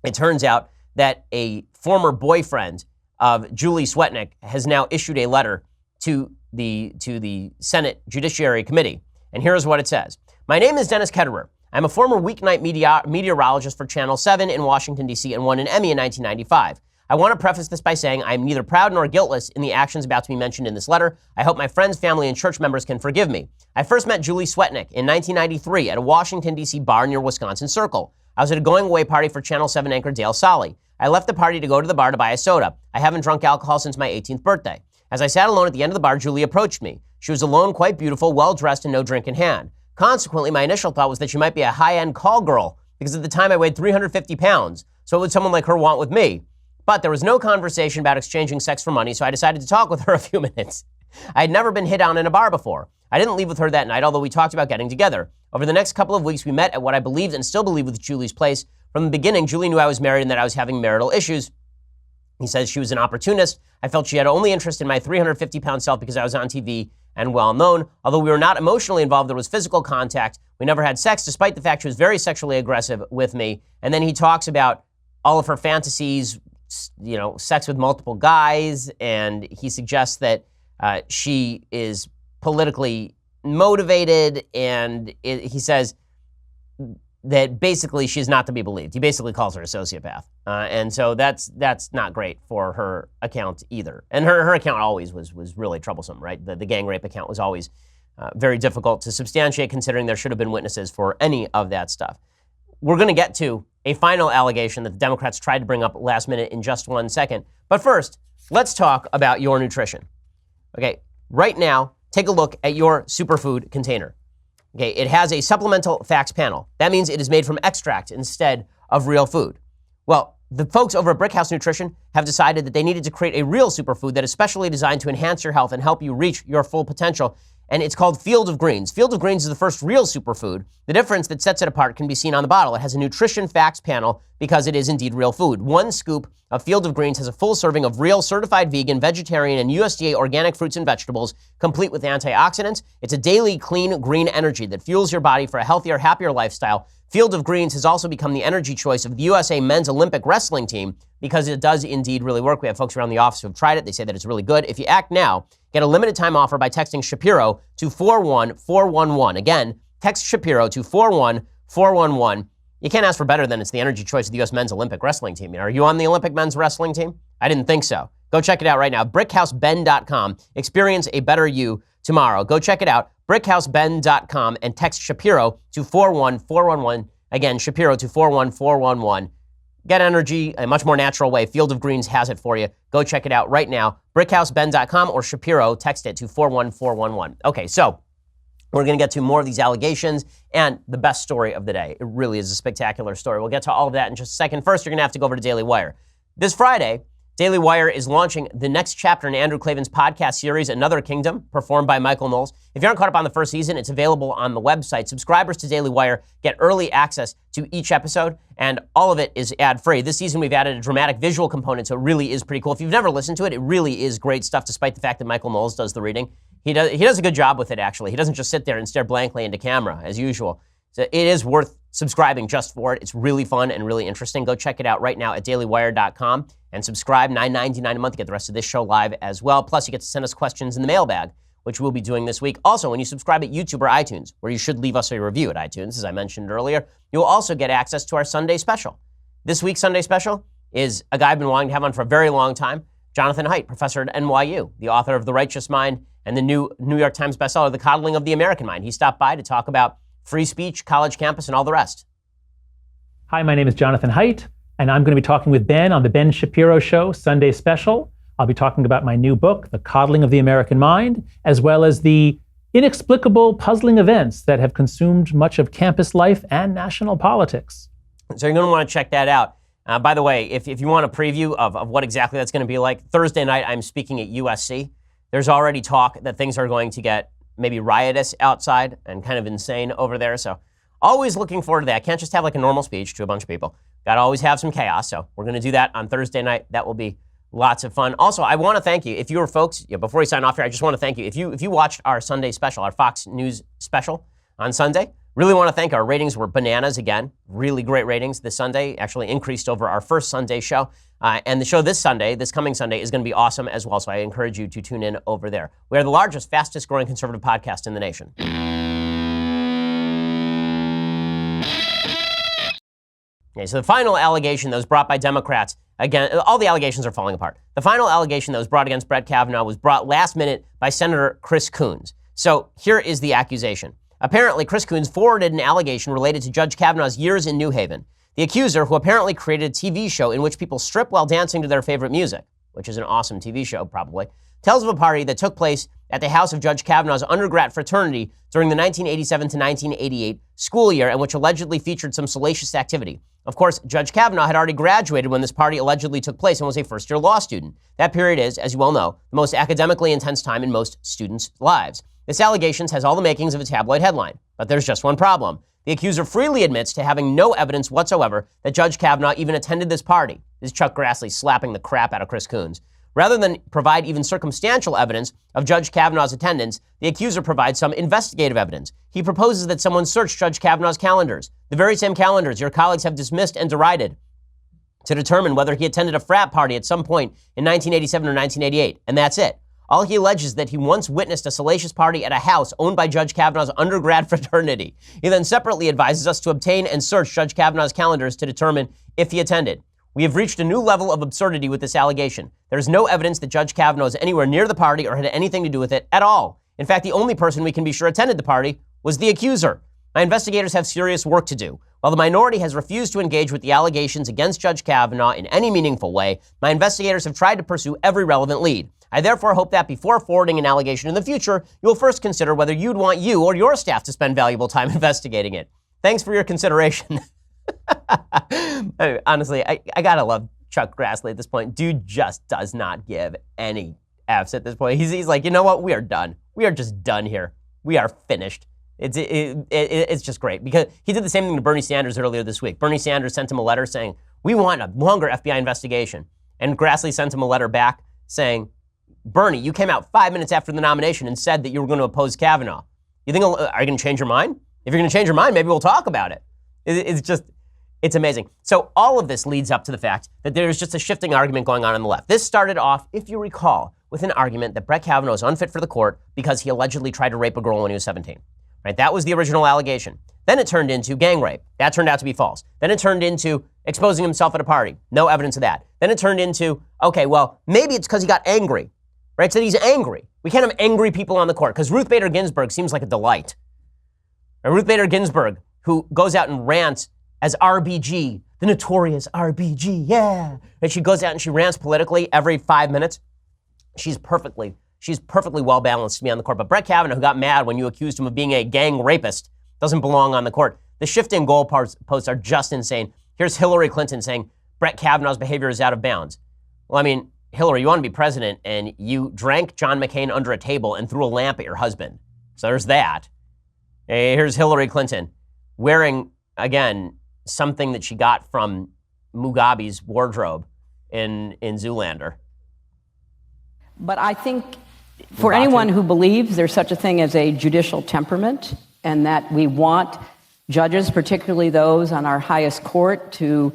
It turns out that a former boyfriend of Julie Swetnick has now issued a letter to the Senate Judiciary Committee. And here's what it says. "My name is Dennis Ketterer. I'm a former weeknight meteorologist for Channel 7 in Washington, D.C. and won an Emmy in 1995. I want to preface this by saying I am neither proud nor guiltless in the actions about to be mentioned in this letter. I hope my friends, family, and church members can forgive me. I first met Julie Swetnick in 1993 at a Washington, D.C. bar near Wisconsin Circle. I was at a going-away party for Channel 7 anchor Dale Solly. I left the party to go to the bar to buy a soda. I haven't drunk alcohol since my 18th birthday. As I sat alone at the end of the bar, Julie approached me. She was alone, quite beautiful, well-dressed, and no drink in hand. Consequently, my initial thought was that she might be a high-end call girl, because at the time I weighed 350 pounds. So what would someone like her want with me? But there was no conversation about exchanging sex for money, so I decided to talk with her a few minutes. I had never been hit on in a bar before. I didn't leave with her that night, although we talked about getting together. Over the next couple of weeks, we met at what I believed and still believe was Julie's place. From the beginning, Julie knew I was married and that I was having marital issues. He says she was an opportunist. I felt she had only interest in my 350-pound self because I was on TV and well-known. Although we were not emotionally involved, there was physical contact. We never had sex, despite the fact she was very sexually aggressive with me. And then he talks about all of her fantasies, sex with multiple guys, and he suggests that she is politically motivated, and he says that basically she's not to be believed. He basically calls her a sociopath. And so that's not great for her account either. And her account always was really troublesome, right? The gang rape account was always very difficult to substantiate, considering there should have been witnesses for any of that stuff. We're going to get to a final allegation that the Democrats tried to bring up last minute in just 1 second. But first, let's talk about your nutrition. Okay, right now, take a look at your superfood container. Okay, it has a supplemental facts panel. That means it is made from extract instead of real food. Well, the folks over at Brickhouse Nutrition have decided that they needed to create a real superfood that is specially designed to enhance your health and help you reach your full potential. And it's called Field of Greens. Field of Greens is the first real superfood. The difference that sets it apart can be seen on the bottle. It has a nutrition facts panel because it is indeed real food. 1 scoop of Field of Greens has a full serving of real certified vegan, vegetarian, and USDA organic fruits and vegetables, complete with antioxidants. It's a daily clean green energy that fuels your body for a healthier, happier lifestyle. Field of Greens has also become the energy choice of the USA men's Olympic wrestling team because it does indeed really work. We have folks around the office who have tried it. They say that it's really good. If you act now, get a limited time offer by texting Shapiro to 41411. Again, text Shapiro to 41411. You can't ask for better than it's the energy choice of the U.S. men's Olympic wrestling team. Are you on the Olympic men's wrestling team? I didn't think so. Go check it out right now. BrickhouseBen.com. Experience a better you tomorrow. Go check it out. BrickhouseBen.com and text Shapiro to 41411. Again, Shapiro to 41411. Get energy a much more natural way. Field of Greens has it for you. Go check it out right now. BrickhouseBen.com or Shapiro, text it to 41411. Okay, so we're going to get to more of these allegations and the best story of the day. It really is a spectacular story. We'll get to all of that in just a second. First, you're going to have to go over to Daily Wire. This Friday, Daily Wire is launching the next chapter in Andrew Klavan's podcast series, Another Kingdom, performed by Michael Knowles. If you aren't caught up on the first season, it's available on the website. Subscribers to Daily Wire get early access to each episode, and all of it is ad-free. This season, we've added a dramatic visual component, so it really is pretty cool. If you've never listened to it, it really is great stuff, despite the fact that Michael Knowles does the reading. He does a good job with it, actually. He doesn't just sit there and stare blankly into camera, as usual. So it is worth subscribing just for it. It's really fun and really interesting. Go check it out right now at dailywire.com and subscribe. $9.99 a month to get the rest of this show live as well. Plus, you get to send us questions in the mailbag, which we'll be doing this week. Also, when you subscribe at YouTube or iTunes, where you should leave us a review at iTunes, as I mentioned earlier, you'll also get access to our Sunday special. This week's Sunday special is a guy I've been wanting to have on for a very long time, Jonathan Haidt, professor at NYU, the author of The Righteous Mind and the new New York Times bestseller, The Coddling of the American Mind. He stopped by to talk about free speech, college campus, and all the rest. Hi, my name is Jonathan Haidt, and I'm going to be talking with Ben on the Ben Shapiro Show Sunday Special. I'll be talking about my new book, The Coddling of the American Mind, as well as the inexplicable, puzzling events that have consumed much of campus life and national politics. So you're going to want to check that out. By the way, if you want a preview of what exactly that's going to be like, Thursday night I'm speaking at USC. There's already talk that things are going to get maybe riotous outside and kind of insane over there. So always looking forward to that. Can't just have like a normal speech to a bunch of people. Got to always have some chaos. So we're going to do that on Thursday night. That will be lots of fun. Also, I want to thank you. If you were folks, before we sign off here, I just want to thank you. If you watched our Sunday special, our Fox News special on Sunday, really want to thank our ratings were bananas again. Really great ratings this Sunday. Actually increased over our first Sunday show. And the show this coming Sunday, is going to be awesome as well. So I encourage you to tune in over there. We are the largest, fastest growing conservative podcast in the nation. Okay, so the final allegation that was brought by Democrats, again, all the allegations are falling apart. The final allegation that was brought against Brett Kavanaugh was brought last minute by Senator Chris Coons. So here is the accusation. Apparently, Chris Coons forwarded an allegation related to Judge Kavanaugh's years in New Haven. The accuser, who apparently created a TV show in which people strip while dancing to their favorite music, which is an awesome TV show, probably, tells of a party that took place at the house of Judge Kavanaugh's undergrad fraternity during the 1987 to 1988 school year, and which allegedly featured some salacious activity. Of course, Judge Kavanaugh had already graduated when this party allegedly took place and was a first-year law student. That period is, as you well know, the most academically intense time in most students' lives. This allegation has all the makings of a tabloid headline, but there's just one problem. The accuser freely admits to having no evidence whatsoever that Judge Kavanaugh even attended this party. This is Chuck Grassley slapping the crap out of Chris Coons. Rather than provide even circumstantial evidence of Judge Kavanaugh's attendance, the accuser provides some investigative evidence. He proposes that someone search Judge Kavanaugh's calendars, the very same calendars your colleagues have dismissed and derided, to determine whether he attended a frat party at some point in 1987 or 1988. And that's it. All he alleges is that he once witnessed a salacious party at a house owned by Judge Kavanaugh's undergrad fraternity. He then separately advises us to obtain and search Judge Kavanaugh's calendars to determine if he attended. We have reached a new level of absurdity with this allegation. There is no evidence that Judge Kavanaugh is anywhere near the party or had anything to do with it at all. In fact, the only person we can be sure attended the party was the accuser. My investigators have serious work to do. While the minority has refused to engage with the allegations against Judge Kavanaugh in any meaningful way, my investigators have tried to pursue every relevant lead. I therefore hope that before forwarding an allegation in the future, you will first consider whether you'd want you or your staff to spend valuable time investigating it. Thanks for your consideration. Honestly, I gotta love Chuck Grassley at this point. Dude just does not give any F's at this point. He's like, you know what? We are done. We are just done here. We are finished. It's just great because he did the same thing to Bernie Sanders earlier this week. Bernie Sanders sent him a letter saying, we want a longer FBI investigation. And Grassley sent him a letter back saying, Bernie, you came out 5 minutes after the nomination and said that you were going to oppose Kavanaugh. You think, are you going to change your mind? If you're going to change your mind, maybe we'll talk about it. It's amazing. So all of this leads up to the fact that there's just a shifting argument going on the left. This started off, if you recall, with an argument that Brett Kavanaugh is unfit for the court because he allegedly tried to rape a girl when he was 17. Right? That was the original allegation. Then it turned into gang rape. That turned out to be false. Then it turned into exposing himself at a party. No evidence of that. Then it turned into, okay, well, maybe it's because he got angry. Right? So he's angry. We can't have angry people on the court because Ruth Bader Ginsburg seems like a delight. And Ruth Bader Ginsburg, who goes out and rants as RBG, the notorious RBG, yeah. And she goes out and she rants politically every 5 minutes. She's perfectly well balanced to be on the court. But Brett Kavanaugh, who got mad when you accused him of being a gang rapist, doesn't belong on the court. The shifting goalposts are just insane. Here's Hillary Clinton saying Brett Kavanaugh's behavior is out of bounds. Well, I mean, Hillary, you want to be president and you drank John McCain under a table and threw a lamp at your husband. So there's that. Here's Hillary Clinton wearing, again, something that she got from Mugabe's wardrobe in Zoolander. But I think for anyone who believes there's such a thing as a judicial temperament and that we want judges, particularly those on our highest court, to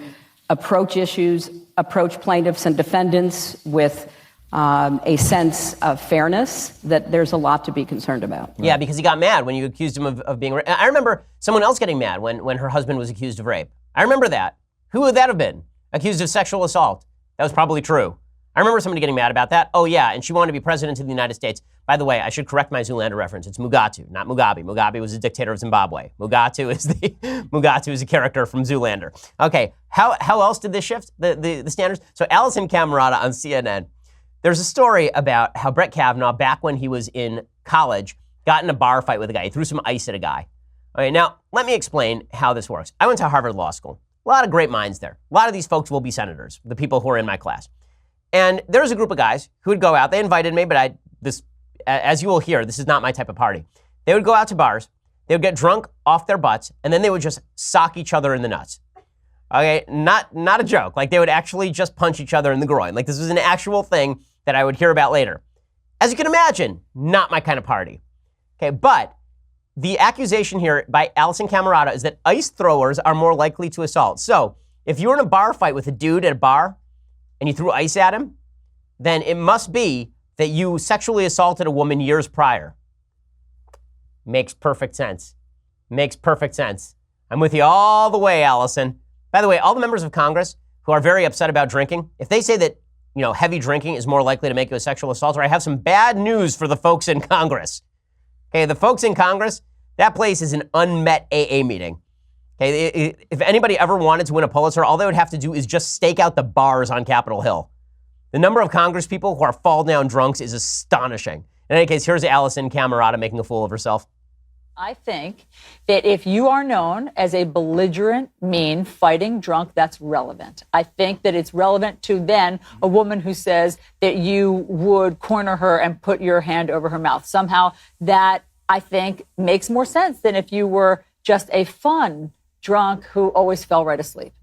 approach issues, approach plaintiffs and defendants with a sense of fairness, that there's a lot to be concerned about. Yeah, because he got mad when you accused him of being raped. I remember someone else getting mad when her husband was accused of rape. I remember that. Who would that have been? Accused of sexual assault. That was probably true. I remember somebody getting mad about that. Oh, yeah, and she wanted to be president of the United States. By the way, I should correct my Zoolander reference. It's Mugatu, not Mugabe. Mugabe was a dictator of Zimbabwe. Mugatu is a character from Zoolander. Okay, how else did this shift the standards? So Allison Camerata on CNN, there's a story about how Brett Kavanaugh, back when he was in college, got in a bar fight with a guy. He threw some ice at a guy. Okay, now, let me explain how this works. I went to Harvard Law School. A lot of great minds there. A lot of these folks will be senators, the people who are in my class. And there was a group of guys who would go out. They invited me, but as you will hear, this is not my type of party. They would go out to bars. They would get drunk off their butts, and then they would just sock each other in the nuts. Okay, not a joke. Like, they would actually just punch each other in the groin. Like, this was an actual thing that I would hear about later. As you can imagine, not my kind of party. Okay, but the accusation here by Allison Camerata is that ice throwers are more likely to assault. So if you were in a bar fight with a dude at a bar and you threw ice at him, then it must be that you sexually assaulted a woman years prior. Makes perfect sense. Makes perfect sense. I'm with you all the way, Allison. By the way, all the members of Congress who are very upset about drinking, if they say that, heavy drinking is more likely to make you a sexual assaulter, I have some bad news for the folks in Congress. Okay, the folks in Congress, that place is an unmet AA meeting. Okay, if anybody ever wanted to win a Pulitzer, all they would have to do is just stake out the bars on Capitol Hill. The number of Congress people who are fall-down drunks is astonishing. In any case, here's Allison Camerata making a fool of herself. I think that if you are known as a belligerent, mean, fighting drunk, that's relevant. I think that it's relevant to then a woman who says that you would corner her and put your hand over her mouth. Somehow that, I think, makes more sense than if you were just a fun drunk who always fell right asleep.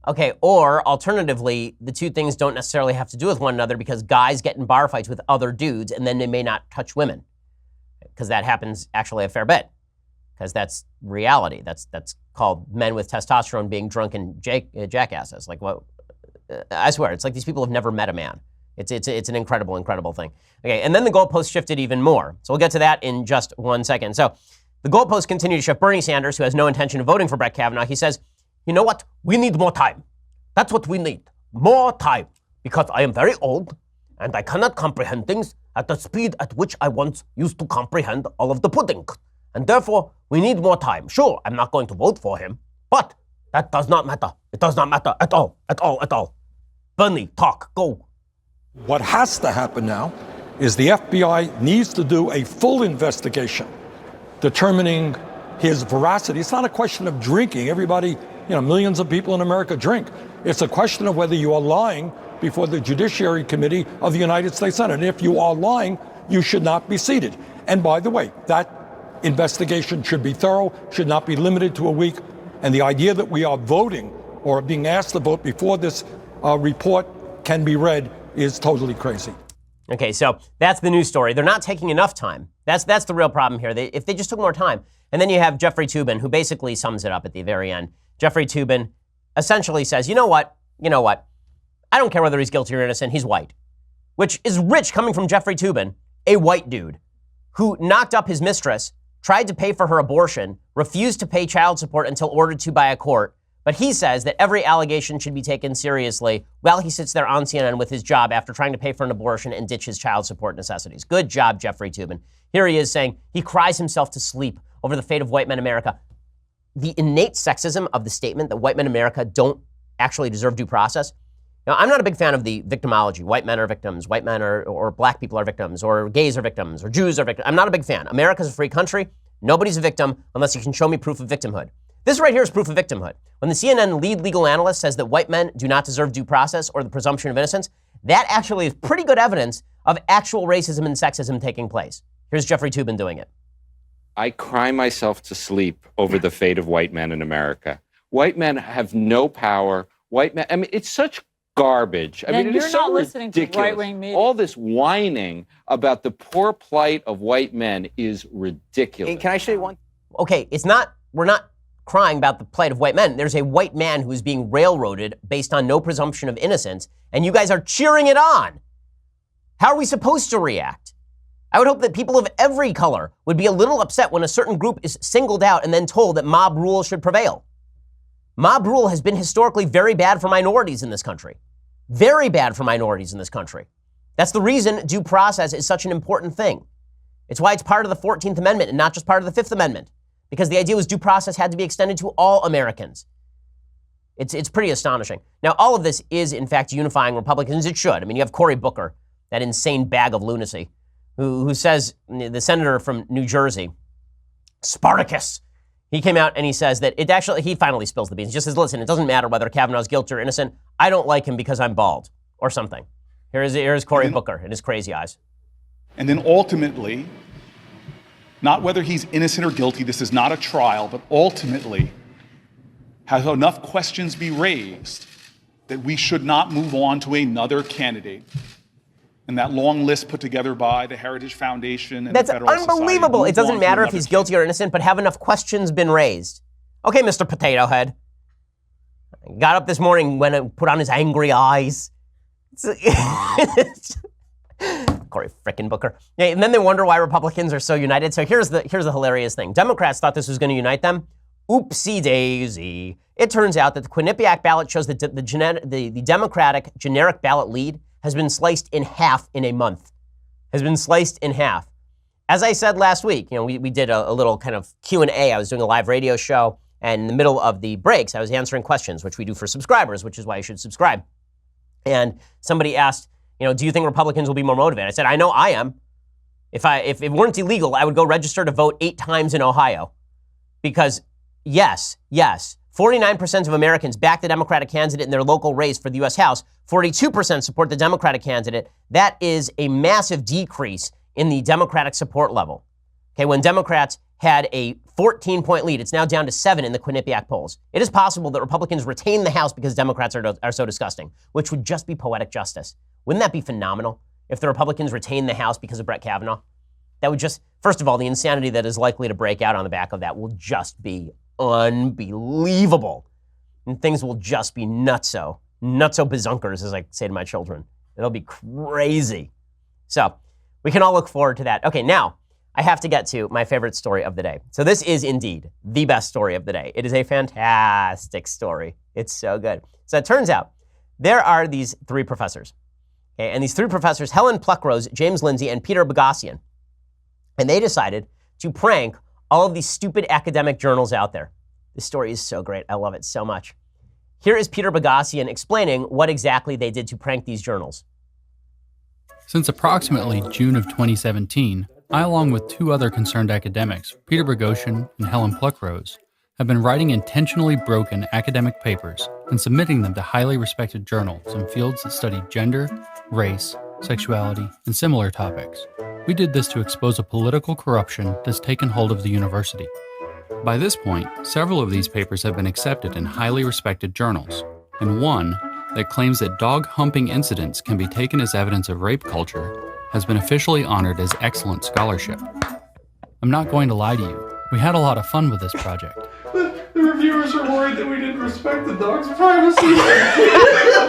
Okay, or alternatively, the two things don't necessarily have to do with one another because guys get in bar fights with other dudes and then they may not touch women because that happens actually a fair bit because that's reality. That's called men with testosterone being drunken jackasses. Like what? I swear, it's like these people have never met a man. It's an incredible, incredible thing. Okay, and then the goalpost shifted even more. So we'll get to that in just 1 second. So the goalposts continue to shift. Bernie Sanders, who has no intention of voting for Brett Kavanaugh, he says, you know what? We need more time. That's what we need. More time. Because I am very old and I cannot comprehend things at the speed at which I once used to comprehend all of the pudding. And therefore, we need more time. Sure, I'm not going to vote for him, but that does not matter. It does not matter at all, at all, at all. Bernie, talk, go. What has to happen now is the FBI needs to do a full investigation determining his veracity. It's not a question of drinking. Everybody, millions of people in America drink. It's a question of whether you are lying before the Judiciary Committee of the United States Senate. And if you are lying, you should not be seated. And by the way, that investigation should be thorough, should not be limited to a week. And the idea that we are voting or being asked to vote before this report can be read is totally crazy. Okay, so that's the news story. They're not taking enough time. That's the real problem here. If they just took more time. And then you have Jeffrey Toobin, who basically sums it up at the very end. Jeffrey Toobin essentially says, you know what? I don't care whether he's guilty or innocent. He's white, which is rich coming from Jeffrey Toobin, a white dude who knocked up his mistress, tried to pay for her abortion, refused to pay child support until ordered to by a court. But he says that every allegation should be taken seriously while he sits there on CNN with his job after trying to pay for an abortion and ditch his child support necessities. Good job, Jeffrey Toobin. Here he is saying he cries himself to sleep over the fate of white men in America. The innate sexism of the statement that white men in America don't actually deserve due process. Now, I'm not a big fan of the victimology. White men are victims, white men or black people are victims, or gays are victims, or Jews are victims. I'm not a big fan. America's a free country. Nobody's a victim unless you can show me proof of victimhood. This right here is proof of victimhood. When the CNN lead legal analyst says that white men do not deserve due process or the presumption of innocence, that actually is pretty good evidence of actual racism and sexism taking place. Here's Jeffrey Toobin doing it. I cry myself to sleep over the fate of white men in America. White men have no power. White men, it's such garbage. It is so ridiculous. To right-wing media. All this whining about the poor plight of white men is ridiculous. Hey, can I say one? Okay, we're not crying about the plight of white men. There's a white man who is being railroaded based on no presumption of innocence, and you guys are cheering it on. How are we supposed to react? I would hope that people of every color would be a little upset when a certain group is singled out and then told that mob rule should prevail. Mob rule has been historically very bad for minorities in this country. Very bad for minorities in this country. That's the reason due process is such an important thing. It's why it's part of the 14th Amendment and not just part of the 5th Amendment. Because the idea was due process had to be extended to all Americans. It's pretty astonishing. Now, all of this is, in fact, unifying Republicans. It should. You have Cory Booker, that insane bag of lunacy, who says, the senator from New Jersey, Spartacus, he came out and he says that he finally spills the beans. He just says, listen, it doesn't matter whether Kavanaugh's guilty or innocent. I don't like him because I'm bald or something. Here's Cory Booker and his crazy eyes. And then ultimately, not whether he's innocent or guilty, this is not a trial, but ultimately, has enough questions be raised that we should not move on to another candidate. And that long list put together by the Heritage Foundation and That's the Federal unbelievable. Society, It doesn't matter if he's guilty or innocent, but have enough questions been raised. Okay, Mr. Potato Head. Got up this morning, went and put on his angry eyes. Cory frickin' Booker. Yeah, and then they wonder why Republicans are so united. So here's the hilarious thing. Democrats thought this was going to unite them. Oopsie daisy. It turns out that the Quinnipiac ballot shows that the Democratic generic ballot lead has been sliced in half in a month. Has been sliced in half. As I said last week, we did a little kind of Q&A. I was doing a live radio show, and in the middle of the breaks, I was answering questions, which we do for subscribers, which is why you should subscribe. And somebody asked, do you think Republicans will be more motivated? I said, I know I am. If it weren't illegal, I would go register to vote 8 times in Ohio. Because yes, 49% of Americans back the Democratic candidate in their local race for the U.S. House. 42% support the Democratic candidate. That is a massive decrease in the Democratic support level. Okay, when Democrats had a 14-point lead. It's now down to 7 in the Quinnipiac polls. It is possible that Republicans retain the House because Democrats are so disgusting, which would just be poetic justice. Wouldn't that be phenomenal if the Republicans retain the House because of Brett Kavanaugh? That would just, first of all, the insanity that is likely to break out on the back of that will just be unbelievable. And things will just be nutso bazunkers, as I say to my children. It'll be crazy. So we can all look forward to that. Okay, now I have to get to my favorite story of the day. So this is indeed the best story of the day. It is a fantastic story. It's so good. So it turns out there are these 3 professors. Okay, and these 3 professors, Helen Pluckrose, James Lindsay, and Peter Boghossian. And they decided to prank all of these stupid academic journals out there. This story is so great. I love it so much. Here is Peter Boghossian explaining what exactly they did to prank these journals. Since approximately June of 2017, I, along with 2 other concerned academics, Peter Boghossian and Helen Pluckrose, have been writing intentionally broken academic papers and submitting them to highly respected journals in fields that study gender, race, sexuality, and similar topics. We did this to expose a political corruption that's taken hold of the university. By this point, several of these papers have been accepted in highly respected journals, and one that claims that dog-humping incidents can be taken as evidence of rape culture has been officially honored as excellent scholarship. I'm not going to lie to you, we had a lot of fun with this project. The reviewers are worried that we didn't respect the dog's privacy.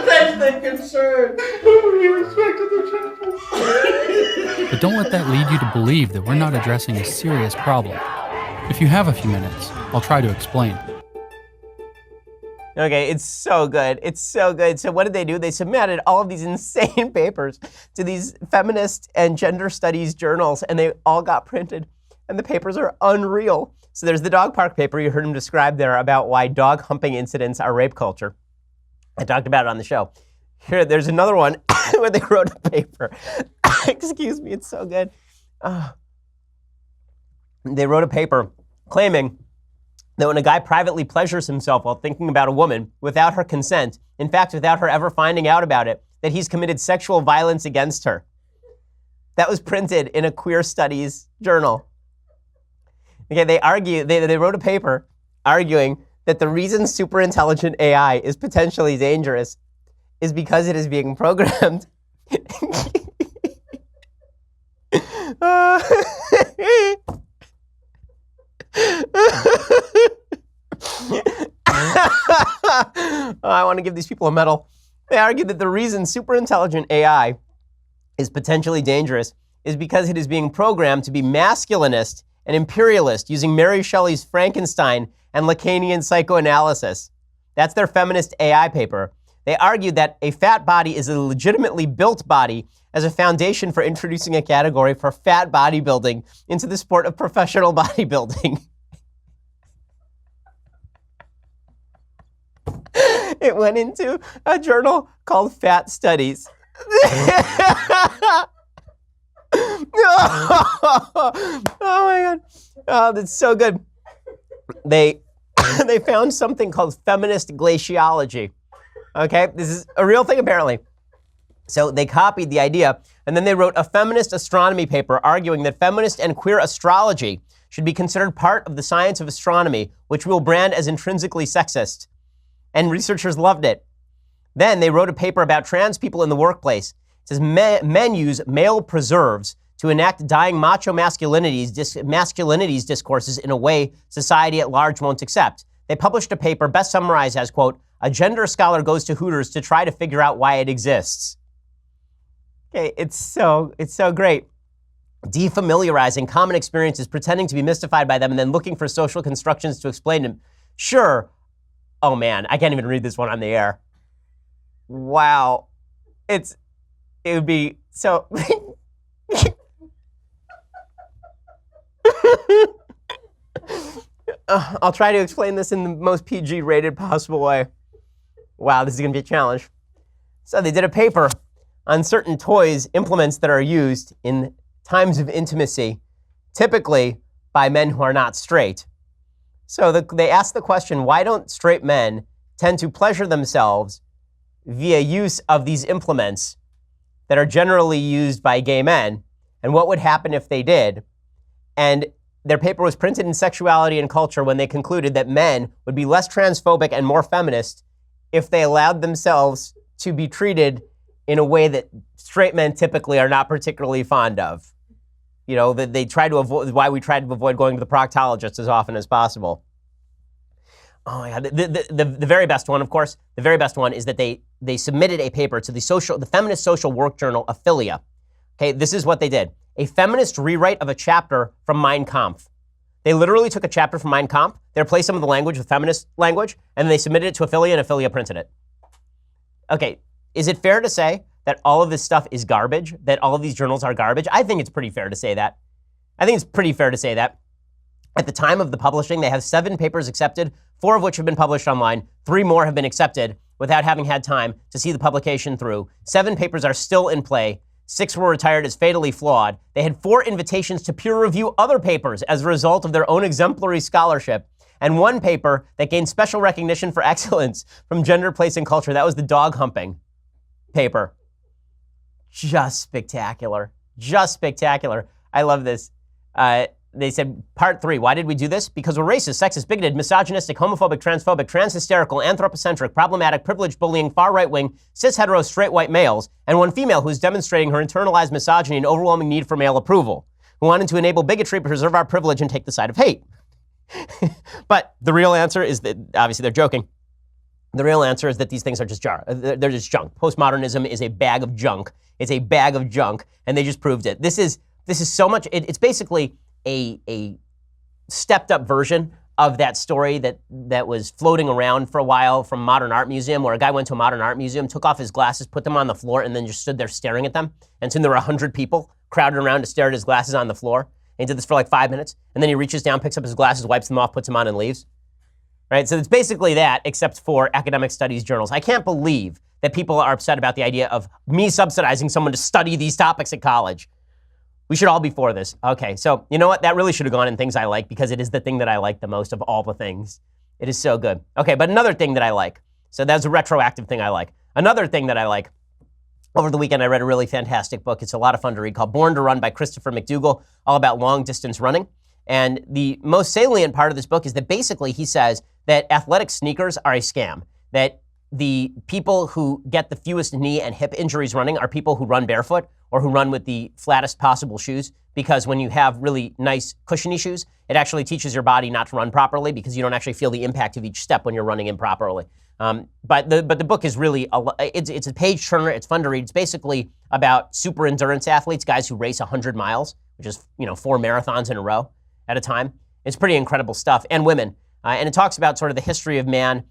That's the concern. We respected the chapters. But don't let that lead you to believe that we're not addressing a serious problem. If you have a few minutes, I'll try to explain. Okay, it's so good. It's so good. So what did they do? They submitted all of these insane papers to these feminist and gender studies journals, and they all got printed. And the papers are unreal. So there's the dog park paper you heard him describe there about why dog humping incidents are rape culture. I talked about it on the show. Here, there's another one where they wrote a paper. Excuse me, it's so good. They wrote a paper claiming that when a guy privately pleasures himself while thinking about a woman without her consent, in fact, without her ever finding out about it, that he's committed sexual violence against her. That was printed in a queer studies journal. Okay, they wrote a paper arguing that the reason superintelligent AI is potentially dangerous is because it is being programmed. I want to give these people a medal. They argued that the reason superintelligent AI is potentially dangerous is because it is being programmed to be masculinist and imperialist using Mary Shelley's Frankenstein and Lacanian psychoanalysis. That's their feminist AI paper. They argued that a fat body is a legitimately built body as a foundation for introducing a category for fat bodybuilding into the sport of professional bodybuilding. It went into a journal called Fat Studies. Oh my God. Oh, that's so good. They found something called feminist glaciology. Okay, this is a real thing apparently. So they copied the idea, and then they wrote a feminist astronomy paper arguing that feminist and queer astrology should be considered part of the science of astronomy, which we'll brand as intrinsically sexist. And researchers loved it. Then they wrote a paper about trans people in the workplace. It says men use male preserves to enact dying macho masculinities discourses in a way society at large won't accept. They published a paper best summarized as, quote, a gender scholar goes to Hooters to try to figure out why it exists. Okay, it's so great. Defamiliarizing common experiences, pretending to be mystified by them, and then looking for social constructions to explain them. Sure. Oh man, I can't even read this one on the air. Wow. It would be so... I'll try to explain this in the most PG-rated possible way. Wow, this is going to be a challenge. So they did a paper on certain toys, implements that are used in times of intimacy, typically by men who are not straight. So they asked the question, why don't straight men tend to pleasure themselves via use of these implements that are generally used by gay men? And what would happen if they did? And their paper was printed in Sexuality and Culture when they concluded that men would be less transphobic and more feminist if they allowed themselves to be treated in a way that straight men typically are not particularly fond of. You know, that they try to avoid, why we try to avoid going to the proctologist as often as possible. Oh my God, the very best one, of course, the very best one is that they submitted a paper to the feminist social work journal Affiliate. Okay, this is what they did. A feminist rewrite of a chapter from Mein Kampf. They literally took a chapter from Mein Kampf, they replaced some of the language with feminist language, and then they submitted it to Affiliate, and Affiliate printed it. Okay, is it fair to say that all of this stuff is garbage, that all of these journals are garbage? I think it's pretty fair to say that. At the time of the publishing, they have 7 papers accepted, 4 of which have been published online. 3 more have been accepted without having had time to see the publication through. 7 papers are still in play. 6 were retired as fatally flawed. They had 4 invitations to peer review other papers as a result of their own exemplary scholarship. And 1 paper that gained special recognition for excellence from Gender, Place, and Culture. That was the dog humping paper. Just spectacular. Just spectacular. I love this. They said, part 3, why did we do this? Because we're racist, sexist, bigoted, misogynistic, homophobic, transphobic, trans-hysterical, anthropocentric, problematic, privileged, bullying, far-right-wing, cis-hetero, straight white males, and one female who's demonstrating her internalized misogyny and overwhelming need for male approval, who wanted to enable bigotry, preserve our privilege, and take the side of hate. But the real answer is that, obviously they're joking, the real answer is that these things are just they're just junk. Postmodernism is a bag of junk. It's a bag of junk, and they just proved it. This is so much, it's basically a stepped up version of that story that was floating around for a while from Modern Art Museum, where a guy went to a Modern Art Museum, took off his glasses, put them on the floor, and then just stood there staring at them. And soon there were 100 people crowded around to stare at his glasses on the floor. And he did this for like 5 minutes. And then he reaches down, picks up his glasses, wipes them off, puts them on, and leaves. Right? So it's basically that, except for academic studies journals. I can't believe that people are upset about the idea of me subsidizing someone to study these topics at college. We should all be for this. Okay, so you know what? That really should have gone in things I like, because it is the thing that I like the most of all the things. It is so good. Okay, but another thing that I like. So that's a retroactive thing I like. Another thing that I like. Over the weekend, I read a really fantastic book. It's a lot of fun to read, called Born to Run by Christopher McDougall, all about long distance running. And the most salient part of this book is that basically he says that athletic sneakers are a scam, that the people who get the fewest knee and hip injuries running are people who run barefoot or who run with the flattest possible shoes, because when you have really nice cushiony shoes, it actually teaches your body not to run properly, because you don't actually feel the impact of each step when you're running improperly. But the book is really, it's a page turner. It's fun to read. It's basically about super endurance athletes, guys who race 100 miles, which is 4 marathons in a row at a time. It's pretty incredible stuff, and women. And it talks about sort of the history of man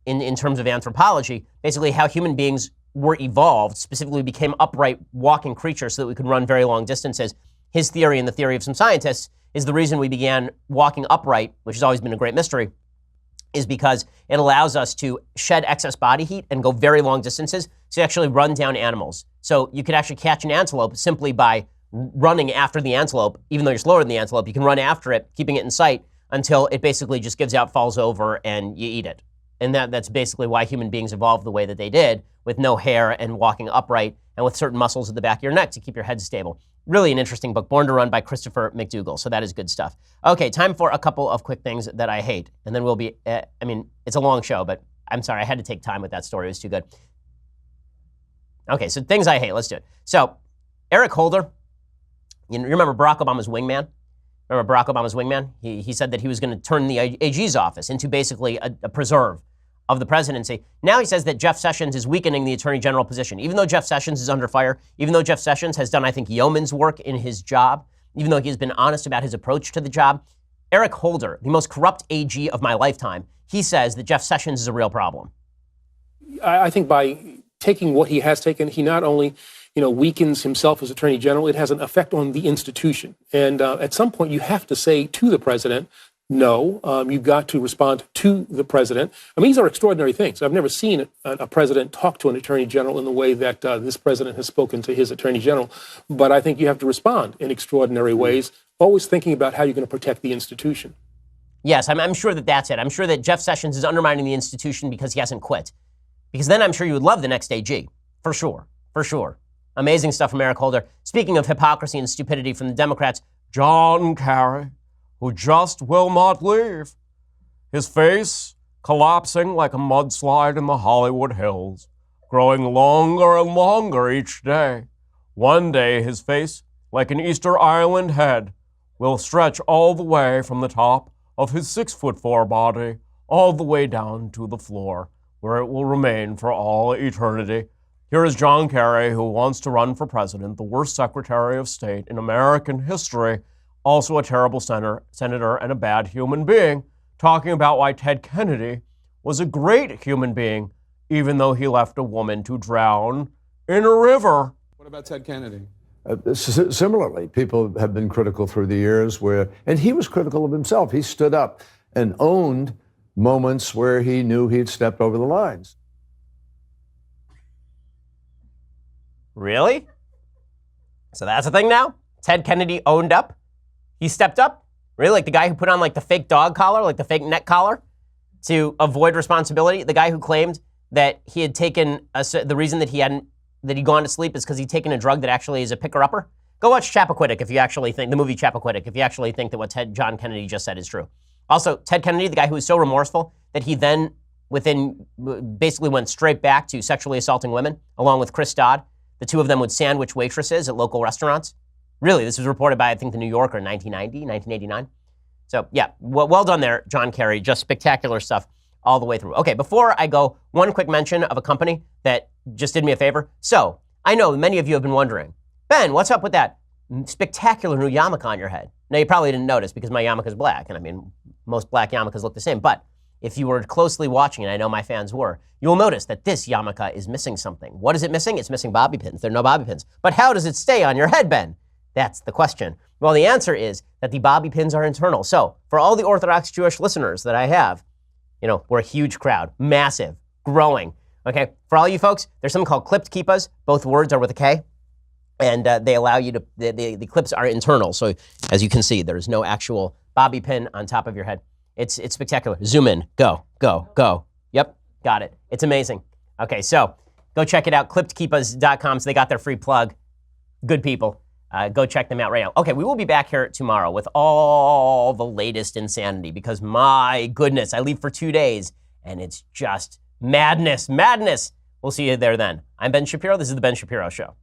in terms of anthropology, basically how human beings were evolved, specifically became upright walking creatures so that we could run very long distances. His theory, and the theory of some scientists, is the reason we began walking upright, which has always been a great mystery, is because it allows us to shed excess body heat and go very long distances, so you actually run down animals. So you could actually catch an antelope simply by running after the antelope. Even though you're slower than the antelope, you can run after it, keeping it in sight, until it basically just gives out, falls over, and you eat it. And that's basically why human beings evolved the way that they did, with no hair and walking upright and with certain muscles at the back of your neck to keep your head stable. Really an interesting book, Born to Run by Christopher McDougall. So that is good stuff. Okay, time for a couple of quick things that I hate. And then we'll be, it's a long show, but I'm sorry, I had to take time with that story. It was too good. Okay, so things I hate. Let's do it. So Eric Holder, you remember Barack Obama's wingman? Remember Barack Obama's wingman? He said that he was going to turn the AG's office into basically a preserve of the presidency. Now he says that Jeff Sessions is weakening the attorney general position. Even though Jeff Sessions is under fire, even though Jeff Sessions has done, I think, yeoman's work in his job, even though he has been honest about his approach to the job, Eric Holder, the most corrupt AG of my lifetime, he says that Jeff Sessions is a real problem. I think by taking what he has taken, he not only weakens himself as attorney general, it has an effect on the institution. And at some point, you have to say to the president, no, you've got to respond to the president. These are extraordinary things. I've never seen a president talk to an attorney general in the way that this president has spoken to his attorney general. But I think you have to respond in extraordinary ways, always thinking about how you're going to protect the institution. Yes, I'm sure that that's it. I'm sure that Jeff Sessions is undermining the institution because he hasn't quit. Because then I'm sure you would love the next AG. For sure. For sure. Amazing stuff from Eric Holder. Speaking of hypocrisy and stupidity from the Democrats, John Kerry, who just will not leave. His face collapsing like a mudslide in the Hollywood Hills, growing longer and longer each day. One day his face, like an Easter Island head, will stretch all the way from the top of his 6'4" body all the way down to the floor, where it will remain for all eternity. Here is John Kerry, who wants to run for president, the worst Secretary of State in American history, also a terrible senator and a bad human being, talking about why Ted Kennedy was a great human being, even though he left a woman to drown in a river. What about Ted Kennedy? Similarly, people have been critical through the years and he was critical of himself. He stood up and owned moments where he knew he'd stepped over the lines. Really? So that's a thing now? Ted Kennedy owned up? He stepped up? Really? Like the guy who put on like the fake dog collar, like the fake neck collar to avoid responsibility? The guy who claimed that he had taken, the reason that he'd gone to sleep is because he'd taken a drug that actually is a picker-upper? Go watch Chappaquiddick if you actually think, the movie Chappaquiddick, if you actually think that what John Kennedy just said is true. Also, Ted Kennedy, the guy who was so remorseful that he then basically went straight back to sexually assaulting women, along with Chris Dodd. The two of them would sandwich waitresses at local restaurants. Really, this was reported by, I think, the New Yorker in 1990, 1989. So, yeah, well done there, John Kerry. Just spectacular stuff all the way through. Okay, before I go, one quick mention of a company that just did me a favor. So, I know many of you have been wondering, Ben, what's up with that spectacular new yarmulke on your head? Now, you probably didn't notice because my yarmulke is black, and I mean, most black yarmulkes look the same. But if you were closely watching, and I know my fans were, you'll notice that this yarmulke is missing something. What is it missing? It's missing bobby pins. There are no bobby pins. But how does it stay on your head, Ben? That's the question. Well, the answer is that the bobby pins are internal. So, for all the Orthodox Jewish listeners that I have, we're a huge crowd, massive, growing. Okay, for all you folks, there's something called clipped kippas. Both words are with a K, and they allow you to. The clips are internal, so as you can see, there is no actual bobby pin on top of your head. It's spectacular. Zoom in. Go. Yep, got it. It's amazing. Okay, so go check it out. Clippedkippas.com. So they got their free plug. Good people. Go check them out right now. Okay, we will be back here tomorrow with all the latest insanity because my goodness, I leave for 2 days and it's just madness. We'll see you there then. I'm Ben Shapiro. This is The Ben Shapiro Show.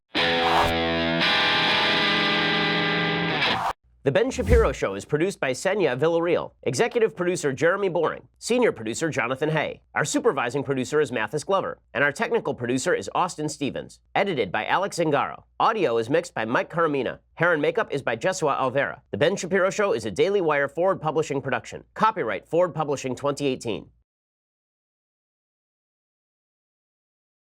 The Ben Shapiro Show is produced by Senya Villarreal, executive producer Jeremy Boring, senior producer Jonathan Hay. Our supervising producer is Mathis Glover, and our technical producer is Austin Stevens. Edited by Alex Zingaro. Audio is mixed by Mike Caramina. Hair and makeup is by Jesua Alvera. The Ben Shapiro Show is a Daily Wire Forward Publishing production. Copyright Forward Publishing 2018.